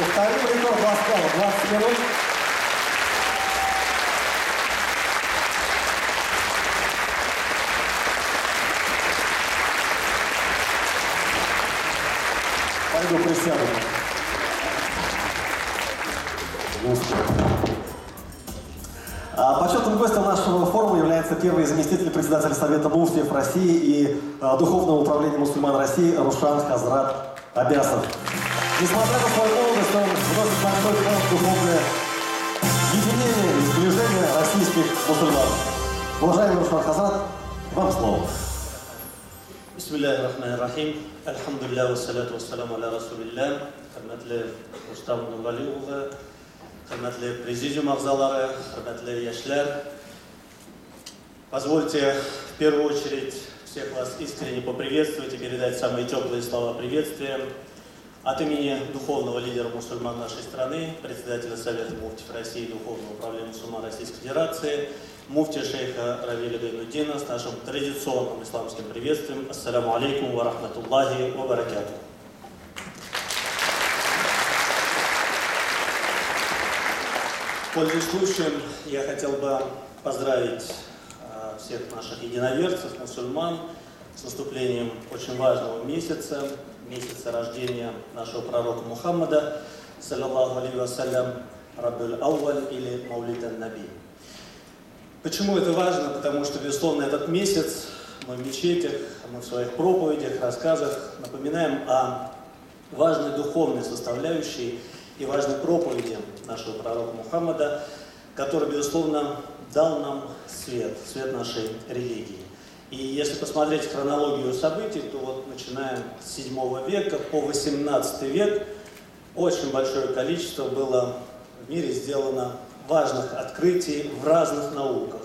Повторим рекорд Москва, 20 минут. Пойду присяду. Почетным гостем нашего форума является первый заместитель председателя Совета муфтиев России и Духовного управления мусульман России Рушан Хазрат Абясов. Несмотря на свою молодость, он вносит большой вклад в духовное единение и сближение российских мусульман. Уважаемый Рушан Хазрат, вам слово. Бисмиллахир-рахманир-рахим. Альхамдулилля, вассаляту вассаламу аля расулилля. Хөрмәтле Рустам Нурғали улы, хөрмәтле президиум ағзалары, хөрмәтле яшьләр. Позвольте в первую очередь всех вас искренне поприветствовать и передать самые теплые слова приветствия от имени духовного лидера мусульман нашей страны, председателя Совета муфтиев России и Духовного управления мусульман Российской Федерации, муфтия шейха Равиля Гайнуддина с нашим традиционным исламским приветствием. Ассаляму алейкум ва рахматуллахи ва баракату. Пользуясь случаем, я хотел бы поздравить всех наших единоверцев, мусульман, с наступлением очень важного месяца, месяца рождения нашего пророка Мухаммада, саллаллаху алейхи вассалям, Раббиль Ауаль или Маулид ан-Наби. Почему это важно? Потому что, безусловно, этот месяц мы в мечетях, мы в своих проповедях, рассказах напоминаем о важной духовной составляющей и важной проповеди нашего пророка Мухаммада, который, безусловно, дал нам свет нашей религии. И если посмотреть хронологию событий, то вот начиная с 7 века по 18 век очень большое количество было в мире сделано важных открытий в разных науках.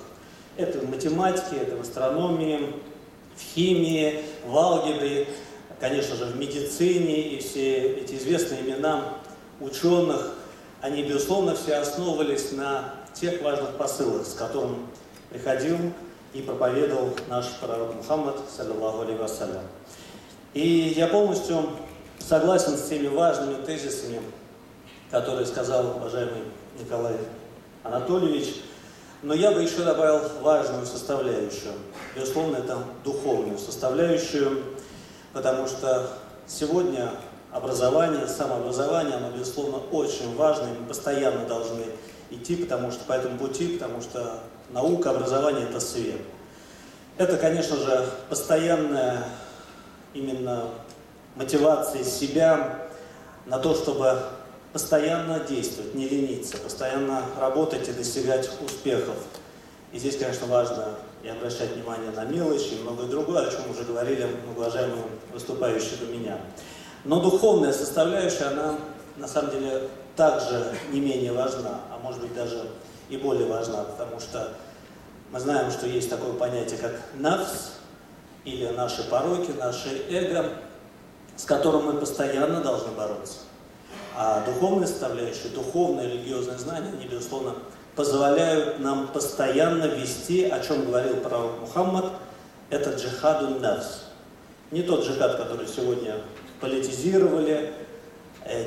Это в математике, это в астрономии, в химии, в алгебре, конечно же, в медицине, и все эти известные имена ученых, они, безусловно, все основывались на тех важных посылах, с которым приходил и проповедовал наш пророк Мухаммад, саллаллаху алейхи вассалям. И я полностью согласен с теми важными тезисами, которые сказал уважаемый Николай Анатольевич, но я бы еще добавил важную составляющую. Безусловно, это духовную составляющую, потому что сегодня образование, самообразование, оно, безусловно, очень важно, и мы постоянно должны идти по этому пути, потому что наука, образование – это свет. Это, конечно же, постоянная именно мотивация себя на то, чтобы постоянно действовать, не лениться, постоянно работать и достигать успехов. И здесь, конечно, важно и обращать внимание на мелочи и многое другое, о чем уже говорили уважаемые выступающие до меня. Но духовная составляющая, она на самом деле также не менее важна, а может быть даже и более важна, потому что мы знаем, что есть такое понятие, как нафс, или наши пороки, наше эго, с которым мы постоянно должны бороться. А духовная составляющая, духовное, религиозное знание, они, безусловно, позволяют нам постоянно вести, о чем говорил пророк Мухаммад, это джихадун нафс. Не тот джихад, который сегодня политизировали,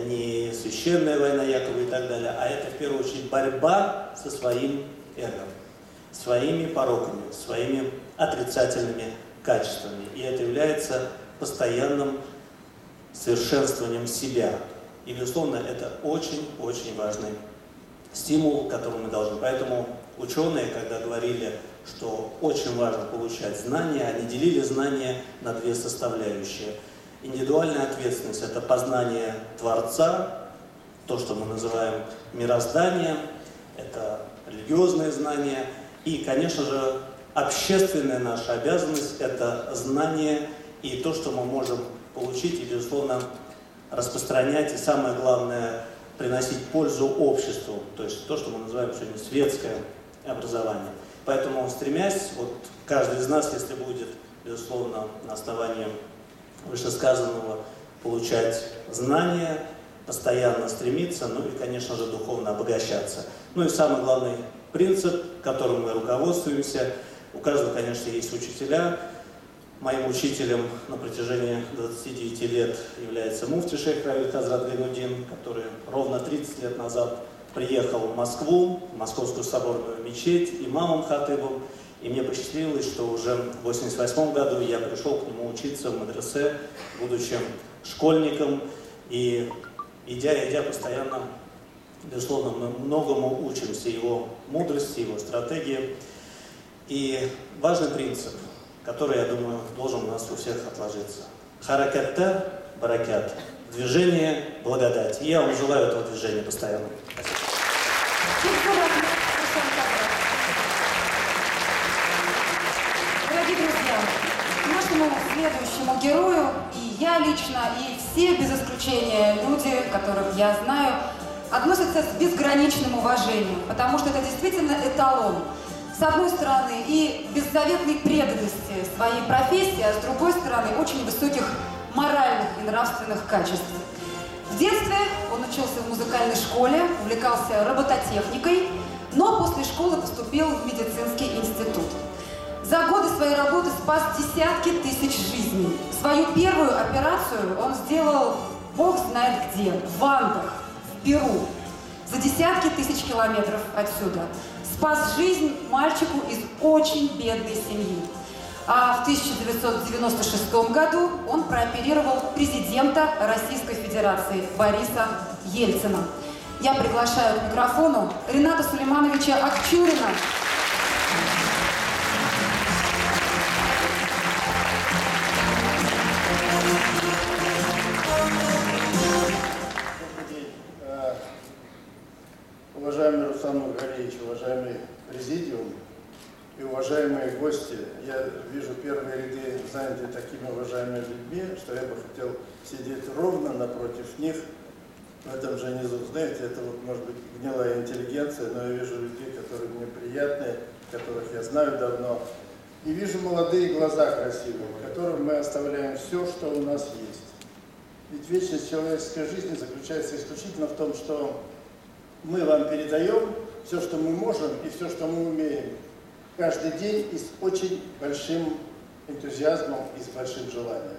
не священная война якобы и так далее, а это в первую очередь борьба со своим эго, своими пороками, своими отрицательными качествами. И это является постоянным совершенствованием себя. И, безусловно, это очень-очень важный стимул, который мы должны. Поэтому ученые, когда говорили, что очень важно получать знания, они делили знания на две составляющие. Индивидуальная ответственность – это познание Творца, то, что мы называем мирозданием, это религиозные знания. И, конечно же, общественная наша обязанность – это знание и то, что мы можем получить и, безусловно, распространять, и самое главное, приносить пользу обществу, то есть то, что мы называем сегодня светское образование. Поэтому, стремясь, вот каждый из нас, если будет, безусловно, на основании вышесказанного получать знания, постоянно стремиться, ну и, конечно же, духовно обогащаться. Ну и самый главный принцип, которым мы руководствуемся, у каждого, конечно, есть учителя. Моим учителем на протяжении 29 лет является муфти шейх Равиль Хазрат Гайнуддин, который ровно 30 лет назад приехал в Москву, в Московскую соборную мечеть, имамом хатыбом. И мне посчастливилось, что уже в 1988 году я пришел к нему учиться в медресе, будучи школьником. И идя постоянно, безусловно, мы многому учимся, его мудрости, его стратегии. И важный принцип, который, я думаю, должен у нас у всех отложиться. Харакатта баракат. Движение благодать. И я вам желаю этого движения постоянно. Дорогие друзья, к нашему следующему герою и я лично, и все без исключения люди, которых я знаю, относятся с безграничным уважением, потому что это действительно эталон. С одной стороны, и беззаветной преданности своей профессии, а с другой стороны, очень высоких моральных и нравственных качеств. В детстве он учился в музыкальной школе, увлекался робототехникой, но после школы поступил в медицинский институт. За годы своей работы спас десятки тысяч жизней. Свою первую операцию он сделал бог знает где, в Андах, в Перу, за десятки тысяч километров отсюда. спас жизнь мальчику из очень бедной семьи. А в 1996 году он прооперировал президента Российской Федерации Бориса Ельцина. Я приглашаю к микрофону Рената Сулеймановича Акчурина. Уважаемый Руслан Маргариевич, уважаемый президиум и уважаемые гости, я вижу первые ряды заняты такими уважаемыми людьми, что я бы хотел сидеть ровно напротив них, в этом же низу. Знаете, это вот может быть гнилая интеллигенция, но я вижу людей, которые мне приятны, которых я знаю давно, и вижу молодые глаза красивые, которым мы оставляем все, что у нас есть. Ведь вечность человеческой жизни заключается исключительно в том, что мы вам передаем все, что мы можем и все, что мы умеем. Каждый день и с очень большим энтузиазмом и с большим желанием.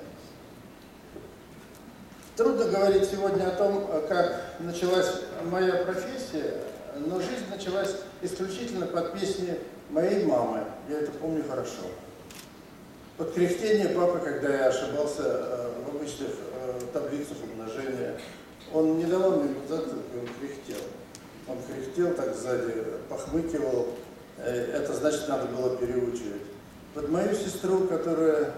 Трудно говорить сегодня о том, как началась моя профессия, но жизнь началась исключительно под песни моей мамы. Я это помню хорошо. Под кряхтение папы, когда я ошибался в обычных таблицах умножения. Он не давал мне задать, он кряхтел. Он кряхтел так сзади, похмыкивал. Это значит, надо было переучивать. Под мою сестру, которая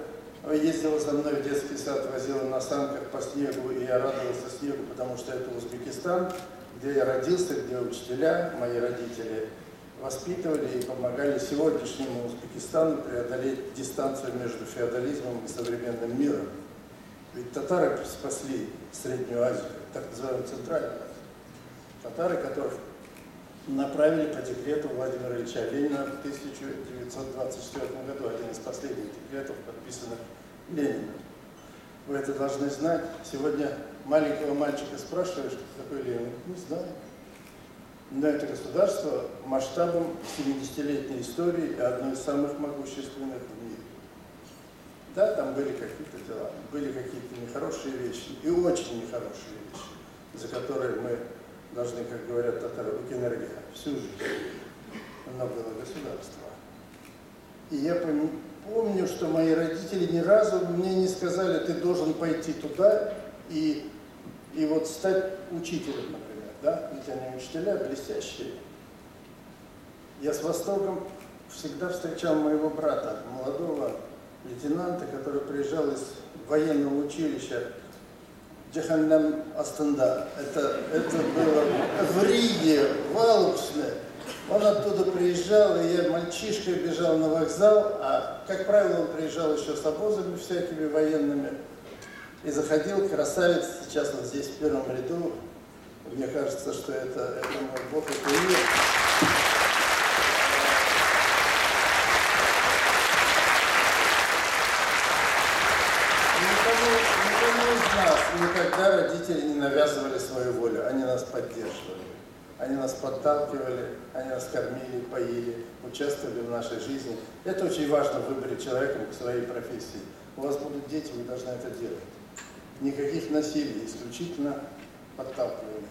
ездила со мной в детский сад, возила на санках по снегу, и я радовался снегу, потому что это Узбекистан, где я родился, где учителя, мои родители, воспитывали и помогали сегодняшнему Узбекистану преодолеть дистанцию между феодализмом и современным миром. Ведь татары спасли Среднюю Азию, так называемую Центральную Азию. Татары, которых направили по декрету Владимира Ильича Ленина в 1924 году, один из последних декретов, подписанных Лениным. Вы это должны знать. Сегодня маленького мальчика спрашиваешь, кто такой Ленин? Не знаю. Но это государство масштабом 70-летней истории и одно из самых могущественных в мире. Да, там были какие-то дела, были какие-то нехорошие вещи и очень нехорошие вещи, за которые мы должны, как говорят татары, укинергия, всю жизнь. Но было государство. И я помню, что мои родители ни разу мне не сказали, ты должен пойти туда и вот стать учителем, например. Да? Ведь они учителя блестящие. Я с восторгом всегда встречал моего брата, молодого лейтенанта, который приезжал из военного училища Джаханнам Астанда. Это было в Риге, в Алпсне. Он оттуда приезжал, и я мальчишкой бежал на вокзал, а, как правило, он приезжал еще с обозами всякими военными. И заходил красавец, сейчас вот здесь в первом ряду. Мне кажется, что это мой Бог, это мир. Никому из нас никогда родители не навязывали свою волю, они нас поддерживали. Они нас подталкивали, они нас кормили, поили, участвовали в нашей жизни. Это очень важно в выборе человека к своей профессии. У вас будут дети, вы должны это делать. Никаких насилий, исключительно подталкивания.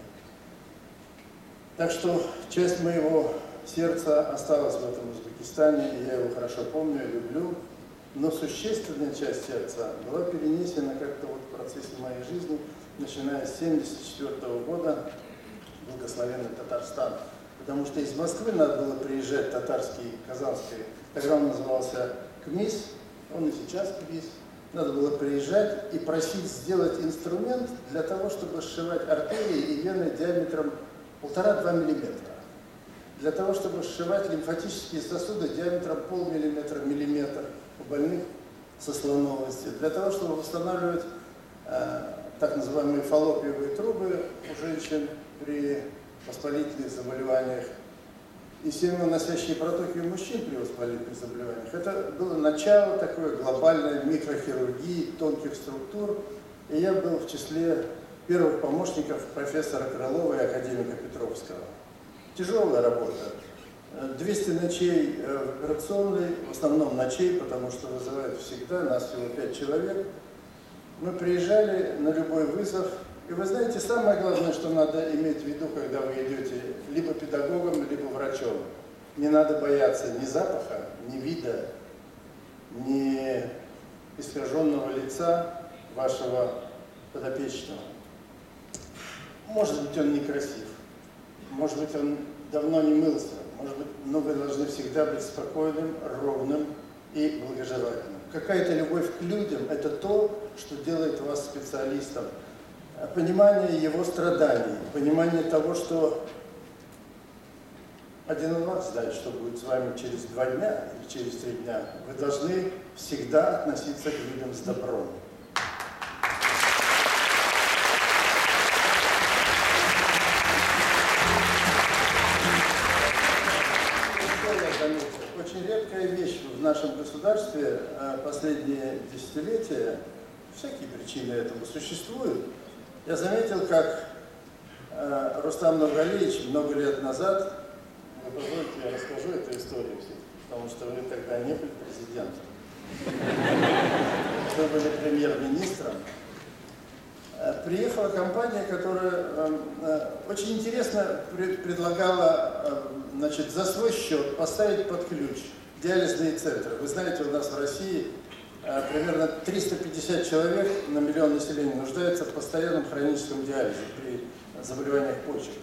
Так что часть моего сердца осталась в этом Узбекистане, и я его хорошо помню, люблю. Но существенная часть сердца была перенесена как-то вот в процессе моей жизни, начиная с 1974 года, благословенный Татарстан. Потому что из Москвы надо было приезжать татарский, казанский, тогда он назывался КМИС, он и сейчас КМИС. Надо было приезжать и просить сделать инструмент для того, чтобы сшивать артерии и вены диаметром 1,5–2 миллиметра. Для того, чтобы сшивать лимфатические сосуды диаметром 0,5 миллиметра у больных со слоновостью. Для того, чтобы восстанавливать так называемые фаллопиевые трубы у женщин при воспалительных заболеваниях и семеноносящие протоки у мужчин при воспалительных заболеваниях. Это было начало такой глобальной микрохирургии тонких структур, и я был в числе первых помощников профессора Крылова и академика Петровского. Тяжелая работа. 200 ночей в операционной, в основном ночей, потому что вызывают всегда, нас всего 5 человек. Мы приезжали на любой вызов. И вы знаете, самое главное, что надо иметь в виду, когда вы идете либо педагогом, либо врачом. не надо бояться ни запаха, ни вида, ни искаженного лица вашего подопечного. Может быть, он некрасив, может быть, он давно не мылся, может быть, но вы должны всегда быть спокойным, ровным и благожелательным. Какая-то любовь к людям – это то, что делает вас специалистом. Понимание его страданий, понимание того, что один из вас знает, что будет с вами через 2 дня или через 3 дня. Вы должны всегда относиться к людям с добром. Очень редкая вещь в нашем государстве последние десятилетия, всякие причины этому существуют. Я заметил, как Рустам Нургалиевич много лет назад, вы позволите, я расскажу эту историю, потому что вы тогда не были президентом, вы были премьер-министром. Приехала компания, которая очень интересно предлагала, значит, за свой счет поставить под ключ диализные центры. Вы знаете, у нас в России примерно 350 человек на миллион населения нуждаются в постоянном хроническом диализе при заболеваниях почек.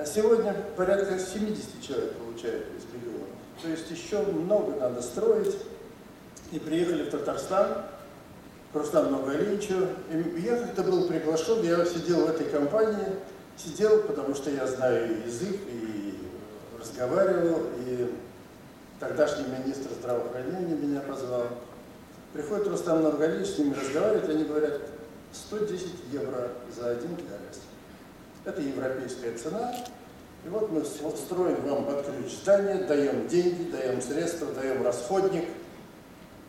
Сегодня порядка 70 человек получают из миллиона. То есть еще много надо строить. И приехали в Татарстан к Рустаму Нургалиевичу. И я как-то был приглашен, я сидел в этой компании, сидел, потому что я знаю язык и разговаривал, и тогдашний министр здравоохранения меня позвал. Приходит Рустам Нургалиевич, с ними разговаривает, и они говорят, 110 евро за один диализ. Это европейская цена. И вот мы строим вам под ключ здание, даем деньги, даем средства, даем расходник.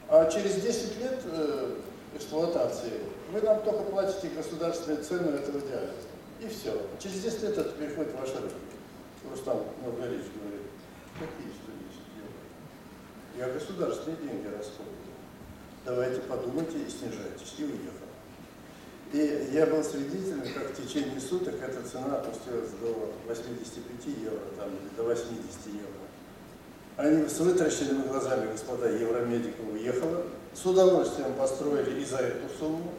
А через 10 лет эксплуатации вы нам только платите государственную цену этого диализа. И все. Через 10 лет это переходит в ваши руки. Рустам Нургалиевич говорит, какие 110 евро? Я государственные деньги расходую. Давайте подумайте и снижайтесь. И уехал. И я был свидетелем, как в течение суток эта цена опустилась до 85 евро, там, до 80 евро. Они с вытаращенными глазами, господа, Евромедика уехала, с удовольствием построили и за эту сумму.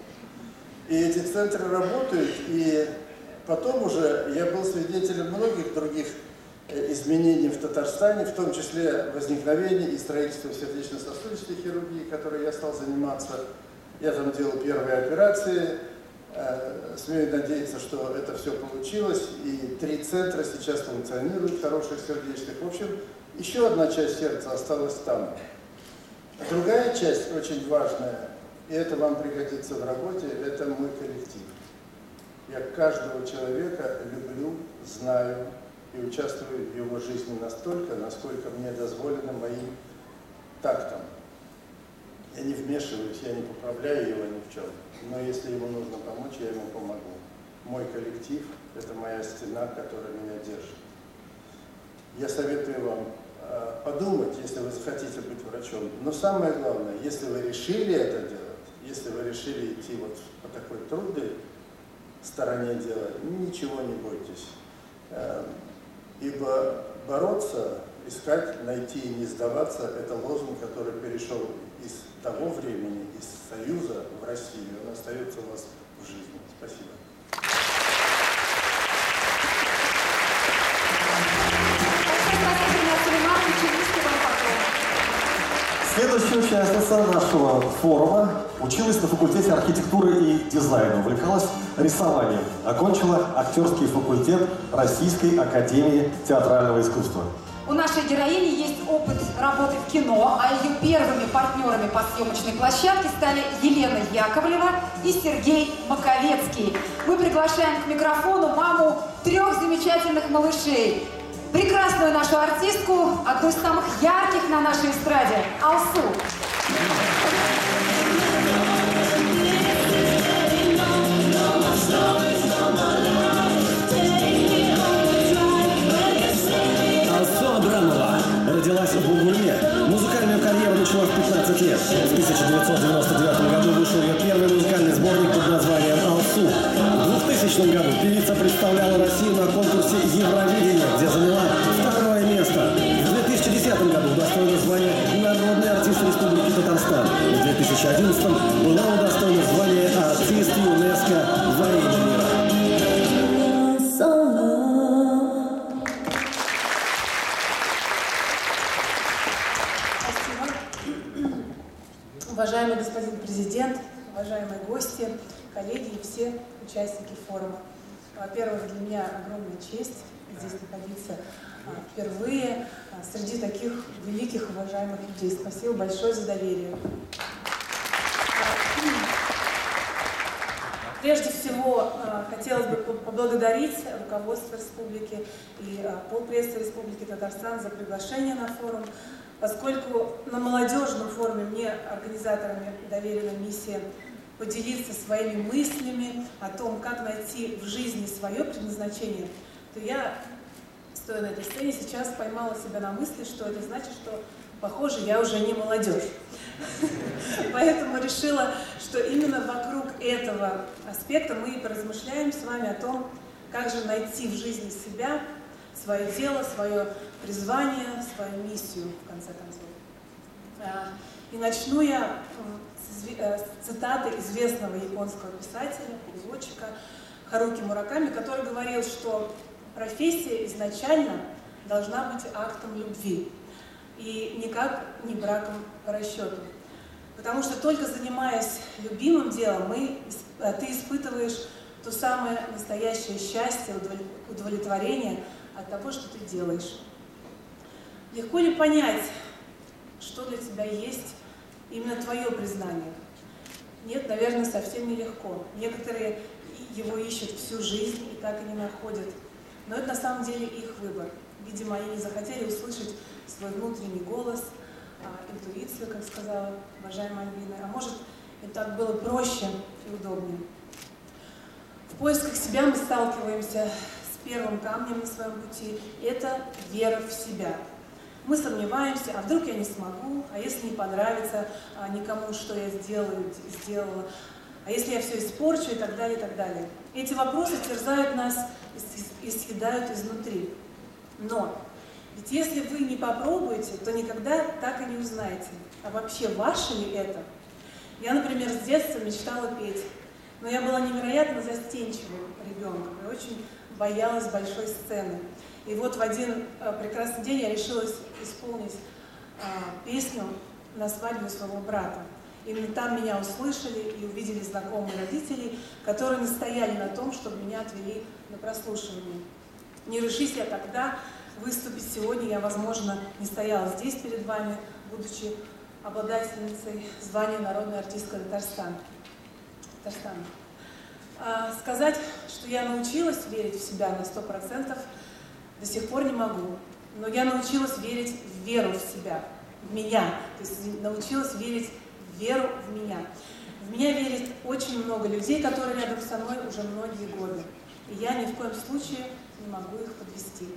И эти центры работают, и потом уже я был свидетелем многих других изменений в Татарстане, в том числе возникновения и строительства сердечно-сосудистой хирургии, которой я стал заниматься. Я там делал первые операции. Смею надеяться, что это все получилось, и 3 центра сейчас функционируют, хороших сердечных. В общем, еще одна часть сердца осталась там. Другая часть, очень важная, и это вам пригодится в работе, это мой коллектив. Я каждого человека люблю, знаю и участвую в его жизни настолько, насколько мне дозволено моим тактом. Я не вмешиваюсь, я не поправляю его ни в чем. Но если ему нужно помочь, я ему помогу. Мой коллектив – это моя стена, которая меня держит. Я советую вам подумать, если вы захотите быть врачом. Но самое главное, если вы решили это делать, если вы решили идти вот по такой трудной стороне дела, ничего не бойтесь. Ибо бороться, искать, найти и не сдаваться – это лозунг, который перешел из того времени, из Союза в Россию. Он остается у вас в жизни. Спасибо. Следующая участница нашего форума училась на факультете архитектуры и дизайна, увлекалась рисованием, окончила актерский факультет Российской академии театрального искусства. У нашей героини есть опыт работы в кино, а ее первыми партнерами по съемочной площадке стали Елена Яковлева и Сергей Маковецкий. Мы приглашаем к микрофону маму 3 замечательных малышей. Прекрасную нашу артистку, одну из самых ярких на нашей эстраде, Алсу. Алсу Абрамова родилась в Бугульме. Музыкальную карьеру начала в 15 лет. В 1999 году вышел ее первый музыкальный сборник под названием «Алсу». В 2000 году певица представляла Россию на конкурсе Евровидения, где заняла 2-е место. Татарстан. В 2010 году удостоена звания «Народный артист Республики Татарстан». В 2011 была удостоена звания «Артист ЮНЕСКО во имя мира». Уважаемый господин президент, уважаемые гости, коллеги и все участники форума. Во-первых, для меня огромная честь здесь находиться впервые среди таких великих, уважаемых людей. Спасибо большое за доверие. Прежде всего, хотелось бы поблагодарить руководство республики и полпредства Республики Татарстан за приглашение на форум, поскольку на молодежном форуме мне, организаторами, доверена миссия поделиться своими мыслями о том, как найти в жизни свое предназначение, то я, стоя на этой сцене, сейчас поймала себя на мысли, что это значит, что, похоже, я уже не молодежь. Поэтому решила, что именно вокруг этого аспекта мы и поразмышляем с вами о том, как же найти в жизни себя, свое дело, свое призвание, свою миссию, в конце концов. И начну я с цитаты известного японского писателя, переводчика Харуки Мураками, который говорил, что профессия изначально должна быть актом любви и никак не браком по расчету. Потому что только занимаясь любимым делом, ты испытываешь то самое настоящее счастье, удовлетворение от того, что ты делаешь. Легко ли понять, что для тебя есть именно твое признание? Нет, наверное, совсем нелегко. Некоторые его ищут всю жизнь и так и не находят. Но это на самом деле их выбор. Видимо, они не захотели услышать свой внутренний голос, интуицию, как сказала уважаемая Альбина. А может, и так было проще и удобнее. В поисках себя мы сталкиваемся с первым камнем на своем пути. Это вера в себя. Мы сомневаемся, а вдруг я не смогу, а если не понравится никому, что я сделала, а если я все испорчу и так далее, и так далее. Эти вопросы терзают нас и съедают изнутри. Но ведь если вы не попробуете, то никогда так и не узнаете, а вообще ваше ли это. Я, например, с детства мечтала петь, но я была невероятно застенчивым ребенком и очень боялась большой сцены. И вот в один прекрасный день я решилась исполнить песню на свадьбе своего брата. Именно там меня услышали и увидели знакомые родители, которые настояли на том, чтобы меня отвели на прослушивание. Не решись я тогда выступить сегодня, я, возможно, не стояла здесь перед вами, будучи обладательницей звания народной артистки Татарстана. Сказать, что я научилась верить в себя на 100%, до сих пор не могу. Но я научилась верить в веру в себя, в меня. То есть научилась верить в веру в меня. В меня верит очень много людей, которые рядом со мной уже многие годы. И я ни в коем случае не могу их подвести.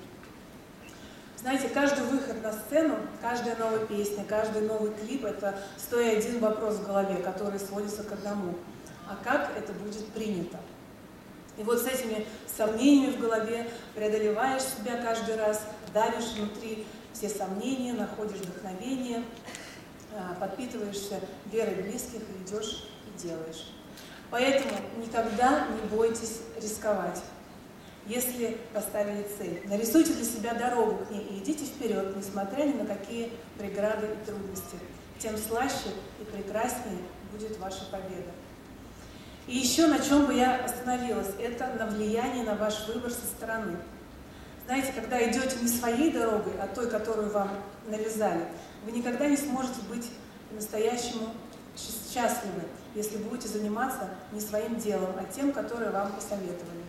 Знаете, каждый выход на сцену, каждая новая песня, каждый новый клип — это 101 вопрос в голове, который сводится к одному. А как это будет принято? И вот с этими сомнениями в голове преодолеваешь себя каждый раз, давишь внутри все сомнения, находишь вдохновение, подпитываешься верой близких и идешь и делаешь. Поэтому никогда не бойтесь рисковать. Если поставили цель, нарисуйте для себя дорогу к ней и идите вперед, несмотря ни на какие преграды и трудности. Тем слаще и прекраснее будет ваша победа. И еще на чем бы я остановилась, это на влиянии на ваш выбор со стороны. Знаете, когда идете не своей дорогой, а той, которую вам навязали, вы никогда не сможете быть по-настоящему счастливы, если будете заниматься не своим делом, а тем, которое вам посоветовали.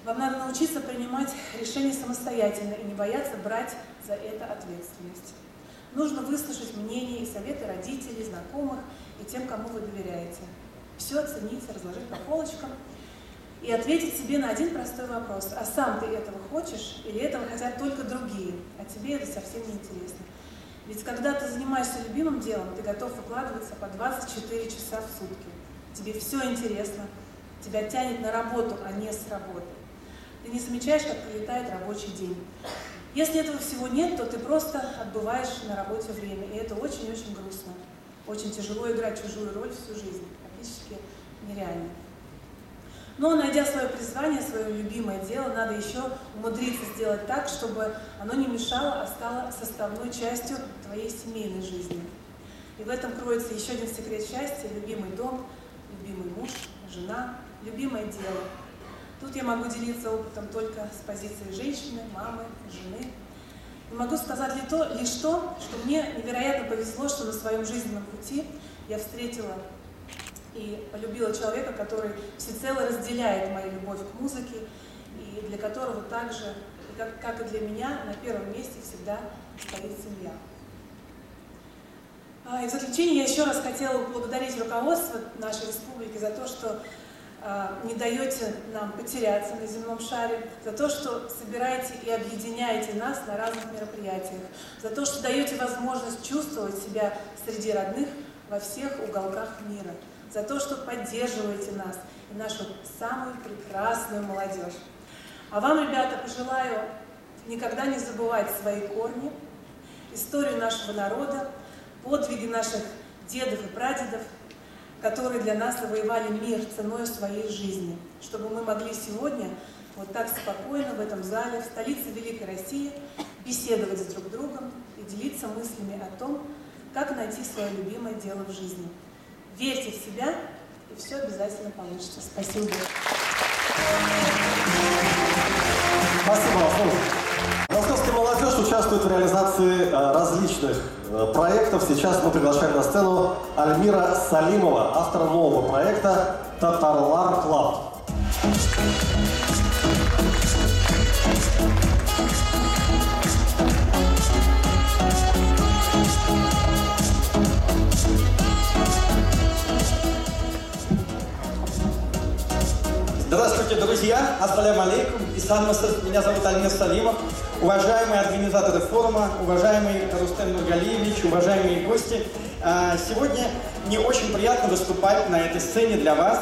Вам надо научиться принимать решения самостоятельно и не бояться брать за это ответственность. Нужно выслушать мнения и советы родителей, знакомых и тем, кому вы доверяете. Все оценить, разложить по полочкам и ответить себе на один простой вопрос. А сам ты этого хочешь или этого хотят только другие, а тебе это совсем не интересно? Ведь когда ты занимаешься любимым делом, ты готов выкладываться по 24 часа в сутки. Тебе все интересно, тебя тянет на работу, а не с работы. Ты не замечаешь, как пролетает рабочий день. Если этого всего нет, то ты просто отбываешь на работе время, и это очень-очень грустно. Очень тяжело играть чужую роль всю жизнь, практически нереально. Но, найдя свое призвание, свое любимое дело, надо еще умудриться сделать так, чтобы оно не мешало, а стало составной частью твоей семейной жизни. И в этом кроется еще один секрет счастья – любимый дом, любимый муж, жена, любимое дело. Тут я могу делиться опытом только с позиции женщины, мамы, жены. И могу сказать лишь то, что мне невероятно повезло, что на своем жизненном пути я встретила и полюбила человека, который всецело разделяет мою любовь к музыке, и для которого также, как и для меня, на первом месте всегда стоит семья. И в заключение я еще раз хотела поблагодарить руководство нашей республики за то, что не даете нам потеряться на земном шаре, за то, что собираете и объединяете нас на разных мероприятиях, за то, что даете возможность чувствовать себя среди родных во всех уголках мира, за то, что поддерживаете нас и нашу самую прекрасную молодежь. А вам, ребята, пожелаю никогда не забывать свои корни, историю нашего народа, подвиги наших дедов и прадедов, которые для нас завоевали мир ценой своей жизни, чтобы мы могли сегодня вот так спокойно в этом зале, в столице Великой России, беседовать с друг другом и делиться мыслями о том, как найти свое любимое дело в жизни. Верьте в себя, и все обязательно получится. Спасибо. Спасибо. Московская молодежь участвует в реализации различных проектов. Сейчас мы приглашаем на сцену Альмира Салимова, автора нового проекта «Татарлар Клаб». Здравствуйте, друзья! Ассаляму алейкум! Меня зовут Альмир Салимов. Уважаемые организаторы форума, уважаемый Рустем Нургалиевич, уважаемые гости. Сегодня мне очень приятно выступать на этой сцене для вас.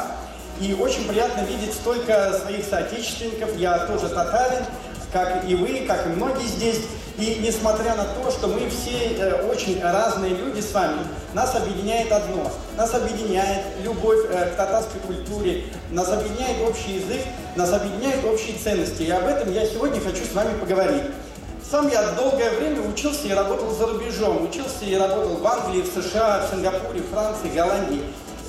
И очень приятно видеть столько своих соотечественников. Я тоже татарин, как и вы, как и многие здесь. И несмотря на то, что мы все очень разные люди с вами, нас объединяет одно. Нас объединяет любовь к татарской культуре, нас объединяет общий язык, нас объединяют общие ценности. И об этом я сегодня хочу с вами поговорить. Сам я долгое время учился и работал за рубежом. Учился и работал в Англии, в США, в Сингапуре, в Франции, Голландии.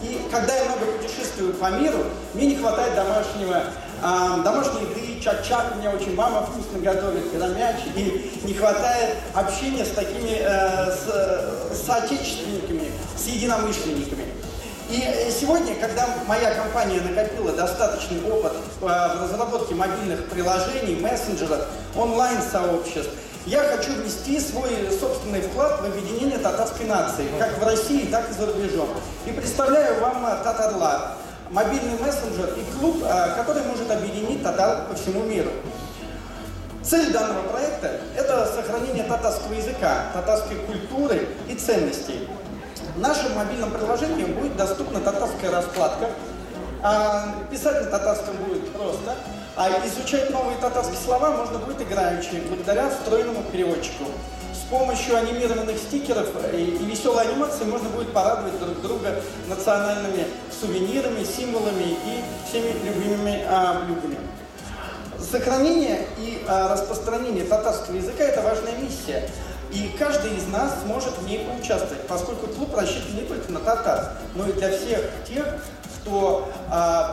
И когда я много путешествую по миру, мне не хватает домашней еды, чак-чак, у меня очень мама вкусно готовит, пирамяч, и не хватает общения с такими соотечественниками, с единомышленниками. И сегодня, когда моя компания накопила достаточный опыт в разработке мобильных приложений, мессенджеров, онлайн-сообществ, я хочу внести свой собственный вклад в объединение татарской нации, как в России, так и за рубежом. И представляю вам Татарлар, мобильный мессенджер и клуб, который может объединить татар по всему миру. Цель данного проекта – это сохранение татарского языка, татарской культуры и ценностей. В нашем мобильном приложении будет доступна татарская раскладка. Писать на татарском будет просто, а изучать новые татарские слова можно будет играючи, благодаря встроенному переводчику. С помощью анимированных стикеров и веселой анимации можно будет порадовать друг друга национальными сувенирами, символами и всеми любимыми блюдами. Сохранение и распространение татарского языка – это важная миссия. И каждый из нас сможет в ней поучаствовать, поскольку клуб рассчитан не только на татар, но и для всех тех, кто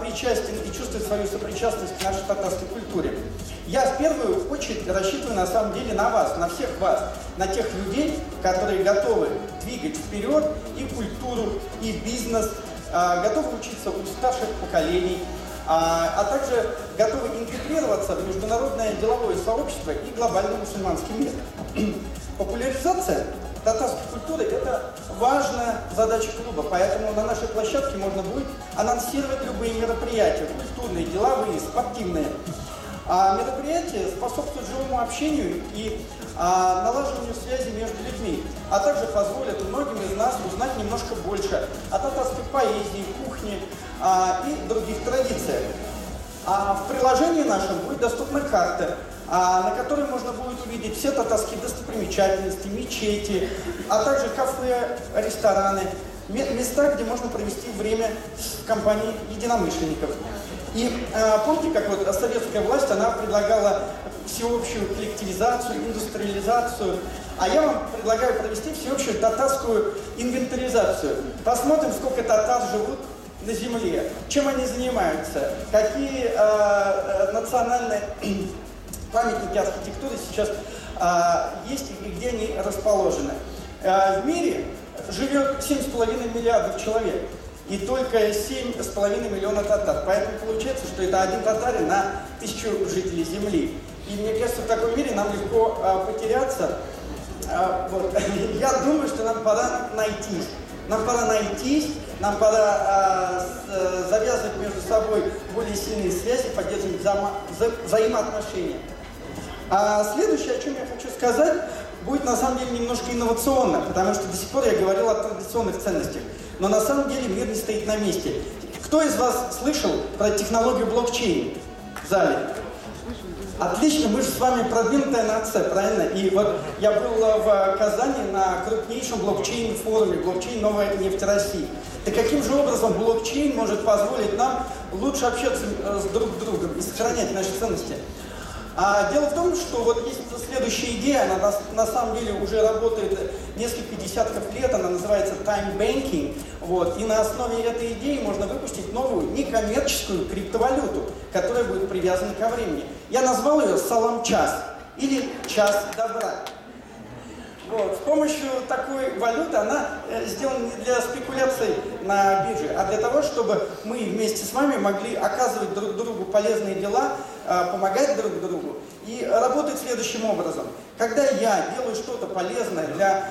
причастен и чувствует свою сопричастность к нашей татарской культуре. Я в первую очередь рассчитываю на самом деле на вас, на всех вас, на тех людей, которые готовы двигать вперед и культуру, и бизнес, готовы учиться у старших поколений, а также готовы интегрироваться в международное деловое сообщество и глобальный мусульманский мир. Популяризация татарской культуры – это важная задача клуба, поэтому на нашей площадке можно будет анонсировать любые мероприятия, культурные, деловые, спортивные. Мероприятия способствуют живому общению и налаживанию связи между людьми, а также позволят многим из нас узнать немножко больше о татарской поэзии, кухне и других традициях. В приложении нашем будет доступна карта, на которой можно будет увидеть все татарские достопримечательности, мечети, а также кафе, рестораны, места, где можно провести время в компании единомышленников. И помните, как вот советская власть, она предлагала всеобщую коллективизацию, индустриализацию, а я вам предлагаю провести всеобщую татарскую инвентаризацию. Посмотрим, сколько татар живут на земле, чем они занимаются, какие национальные памятники архитектуры сейчас есть и где они расположены. В мире живет 7,5 миллиардов человек. И только 7,5 миллиона татар. Поэтому получается, что это один татарин на 1000 жителей Земли. И мне кажется, в таком мире нам легко потеряться. Вот. Я думаю, что нам пора найтись. Нам пора найтись, нам пора завязывать между собой более сильные связи, поддерживать взаимоотношения. А следующее, о чем я хочу сказать, будет на самом деле немножко инновационно, потому что до сих пор я говорил о традиционных ценностях. Но на самом деле мир не стоит на месте. Кто из вас слышал про технологию блокчейн в зале? Отлично, мы же с вами продвинутая нация, правильно? И вот я был в Казани на крупнейшем блокчейн-форуме, блокчейн «Новая нефть России». Так каким же образом блокчейн может позволить нам лучше общаться друг с другом и сохранять наши ценности? Дело в том, что вот есть следующая идея, она на самом деле уже работает несколько десятков лет, она называется time banking, вот, и на основе этой идеи можно выпустить новую некоммерческую криптовалюту, которая будет привязана ко времени. Я назвал ее «Салам-час» или «Час добра». Вот. С помощью такой валюты она сделана не для спекуляций на бирже, а для того, чтобы мы вместе с вами могли оказывать друг другу полезные дела, помогать друг другу и работать следующим образом. Когда я делаю что-то полезное для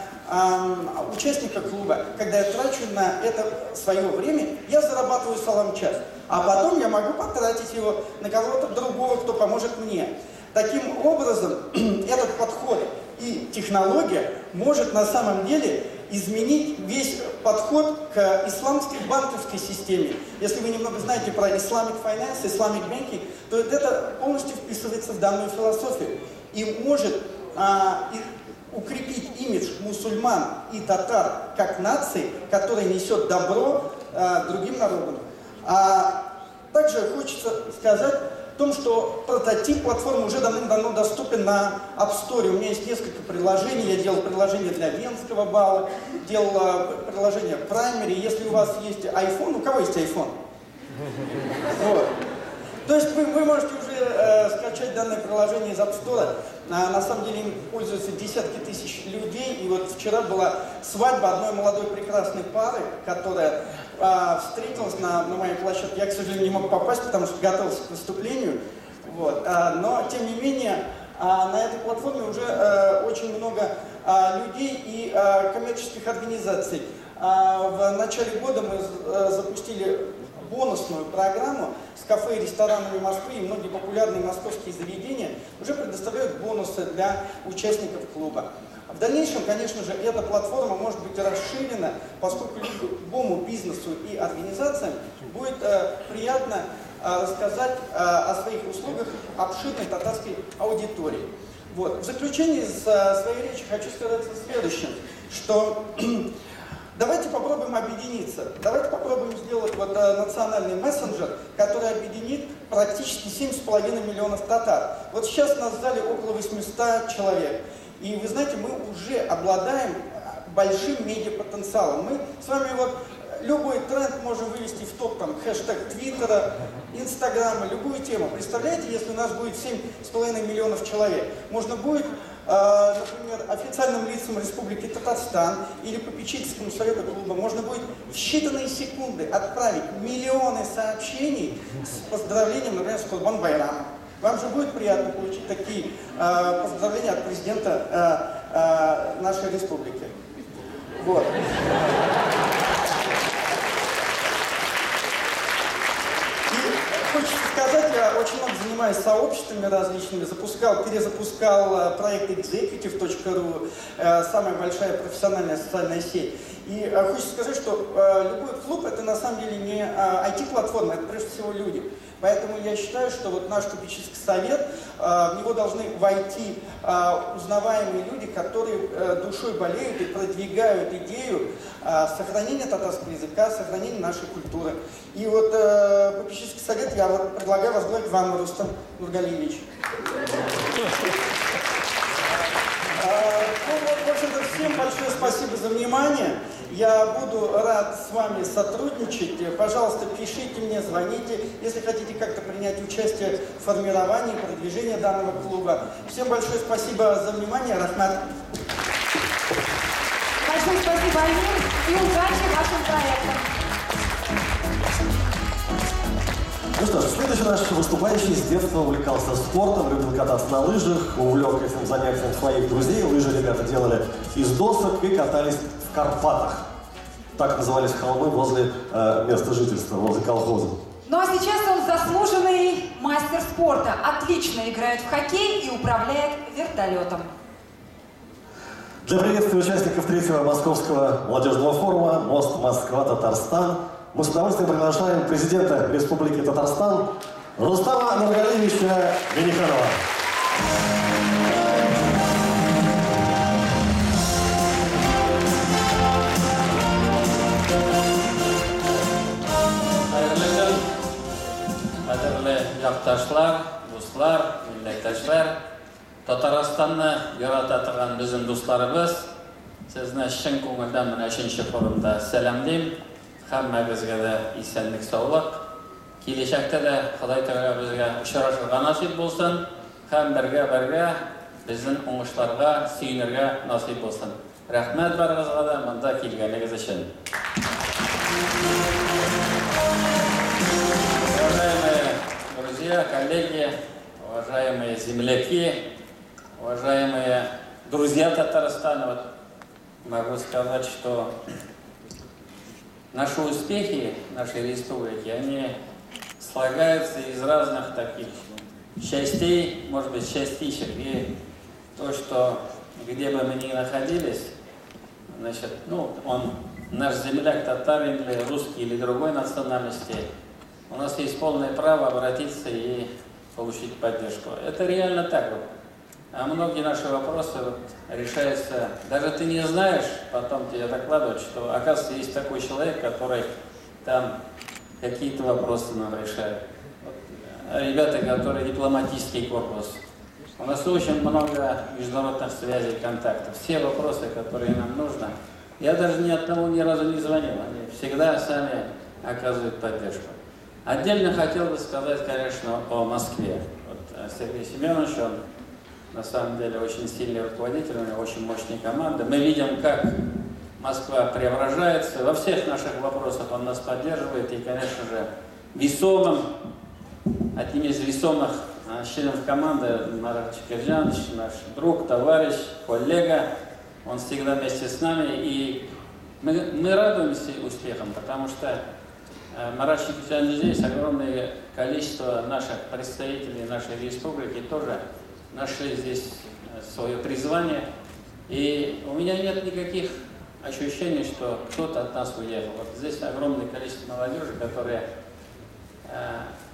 участника клуба, когда я трачу на это свое время, я зарабатываю салам-час, а потом я могу потратить его на кого-то другого, кто поможет мне. Таким образом, этот подход и технология может на самом деле изменить весь подход к исламской банковской системе. Если вы немного знаете про Islamic Finance, Islamic Banking, то это полностью вписывается в данную философию и может укрепить имидж мусульман и татар как нации, которая несет добро другим народам. Также хочется сказать в том, что прототип платформы уже давным-давно доступен на App Store. У меня есть несколько приложений. Я делал приложение для Венского балла, делал приложение Primary. Если у вас есть iPhone, у кого есть iPhone? Вот. То есть вы можете уже скачать данное приложение из App Store. На самом деле им пользуются десятки тысяч людей. И вот вчера была свадьба одной молодой прекрасной пары, которая встретилась на моей площадке. Я, к сожалению, не мог попасть, потому что готовился к выступлению. Вот. Но, тем не менее, на этой платформе уже очень много людей и коммерческих организаций. В начале года мы запустили бонусную программу с кафе и ресторанами Москвы, и многие популярные московские заведения уже предоставляют бонусы для участников клуба. В дальнейшем, конечно же, эта платформа может быть расширена, поскольку любому бизнесу и организациям будет приятно рассказать о своих услугах обширной татарской аудитории. Вот. В заключение своей речи хочу сказать следующее, что давайте попробуем объединиться, давайте попробуем сделать национальный мессенджер, который объединит практически 7,5 миллионов татар. Вот сейчас нас в зале около 800 человек. И вы знаете, мы уже обладаем большим медиапотенциалом. Мы с вами любой тренд можем вывести в топ, хэштег Твиттера, Инстаграма, любую тему. Представляете, если у нас будет 7,5 миллионов человек, можно будет, например, официальным лицам Республики Татарстан или попечительскому совету клуба, можно будет в считанные секунды отправить миллионы сообщений с поздравлением, например, с Курбан-Байрамом. Вам же будет приятно получить такие поздравления от президента нашей республики. Вот. И хочется сказать, я очень много занимаюсь сообществами различными, перезапускал проект executive.ru, самая большая профессиональная социальная сеть. И хочется сказать, что любой клуб это на самом деле не IT-платформа, это прежде всего люди. Поэтому я считаю, что наш попечительский совет в него должны войти узнаваемые люди, которые душой болеют и продвигают идею сохранения татарского языка, сохранения нашей культуры. И вот попечительский совет я предлагаю возглавить вам, Рустам Нургалиевич. В общем-то, всем большое спасибо за внимание. Я буду рад с вами сотрудничать. Пожалуйста, пишите мне, звоните, если хотите как-то принять участие в формировании, продвижении данного клуба. Всем большое спасибо за внимание. Рахмат. Большое спасибо, Альмир, и удачи вашим проектам. Ну что ж, следующий наш выступающий с детства увлекался спортом, любил кататься на лыжах, увлек этим занятием своих друзей. Лыжи ребята делали из досок и катались в Карпатах. Так назывались холмы возле места жительства, возле колхоза. Ну а сейчас он заслуженный мастер спорта. Отлично играет в хоккей и управляет вертолетом. Для приветствия участников 3-го Московского молодежного форума «Мост Москва-Татарстан» мы с удовольствием приглашаем президента Республики Татарстан Рустама Нургалиевича Миниханова. Qadrli yurtdoshlar, do'stlar, millatdoshlar, Татарстанны ярата торган безнең дусларыбыз, сезне чын күңелдән менә шунча форумда сәламлыйм. Һәммәгезгә дә исәнлек, саулык. Киләчәктә дә Ходай Тәгалә безгә очрашырга насыйп булсын, һәм бергә безнең уңышларга сөенергә насыйп булсын. Рәхмәт барыгызга да монда килгәнегез өчен. Уважаемые друзья, коллеги, уважаемые земляки, уважаемые друзья Татарстана, вот могу сказать, что наши успехи нашей республики, они слагаются из разных таких частей, может быть, частичек. И то, что где бы мы ни находились, значит, ну, он наш земляк, татарин или русский или другой национальности, у нас есть полное право обратиться и получить поддержку. Это реально так вот. А многие наши вопросы вот решаются, даже ты не знаешь, потом тебе докладывают, что, оказывается, есть такой человек, который там какие-то вопросы нам решает. Вот, ребята, которые дипломатический корпус. У нас очень много международных связей, контактов. Все вопросы, которые нам нужно. Я даже ни одному ни разу не звонил. Они всегда сами оказывают поддержку. Отдельно хотел бы сказать, конечно, о Москве. Вот Сергей Семенович, он на самом деле очень сильный руководитель, у него очень мощная команда. Мы видим, как Москва преображается. Во всех наших вопросах он нас поддерживает. И, конечно же, весомым, одним из весомых членов команды Марат Чекирджанович, наш друг, товарищ, коллега. Он всегда вместе с нами. И мы радуемся успехам, потому что Марат Чекирджанович здесь огромное количество наших представителей нашей республики тоже нашли здесь свое призвание. И у меня нет никаких ощущений, что кто-то от нас уехал. Вот здесь огромное количество молодежи, которые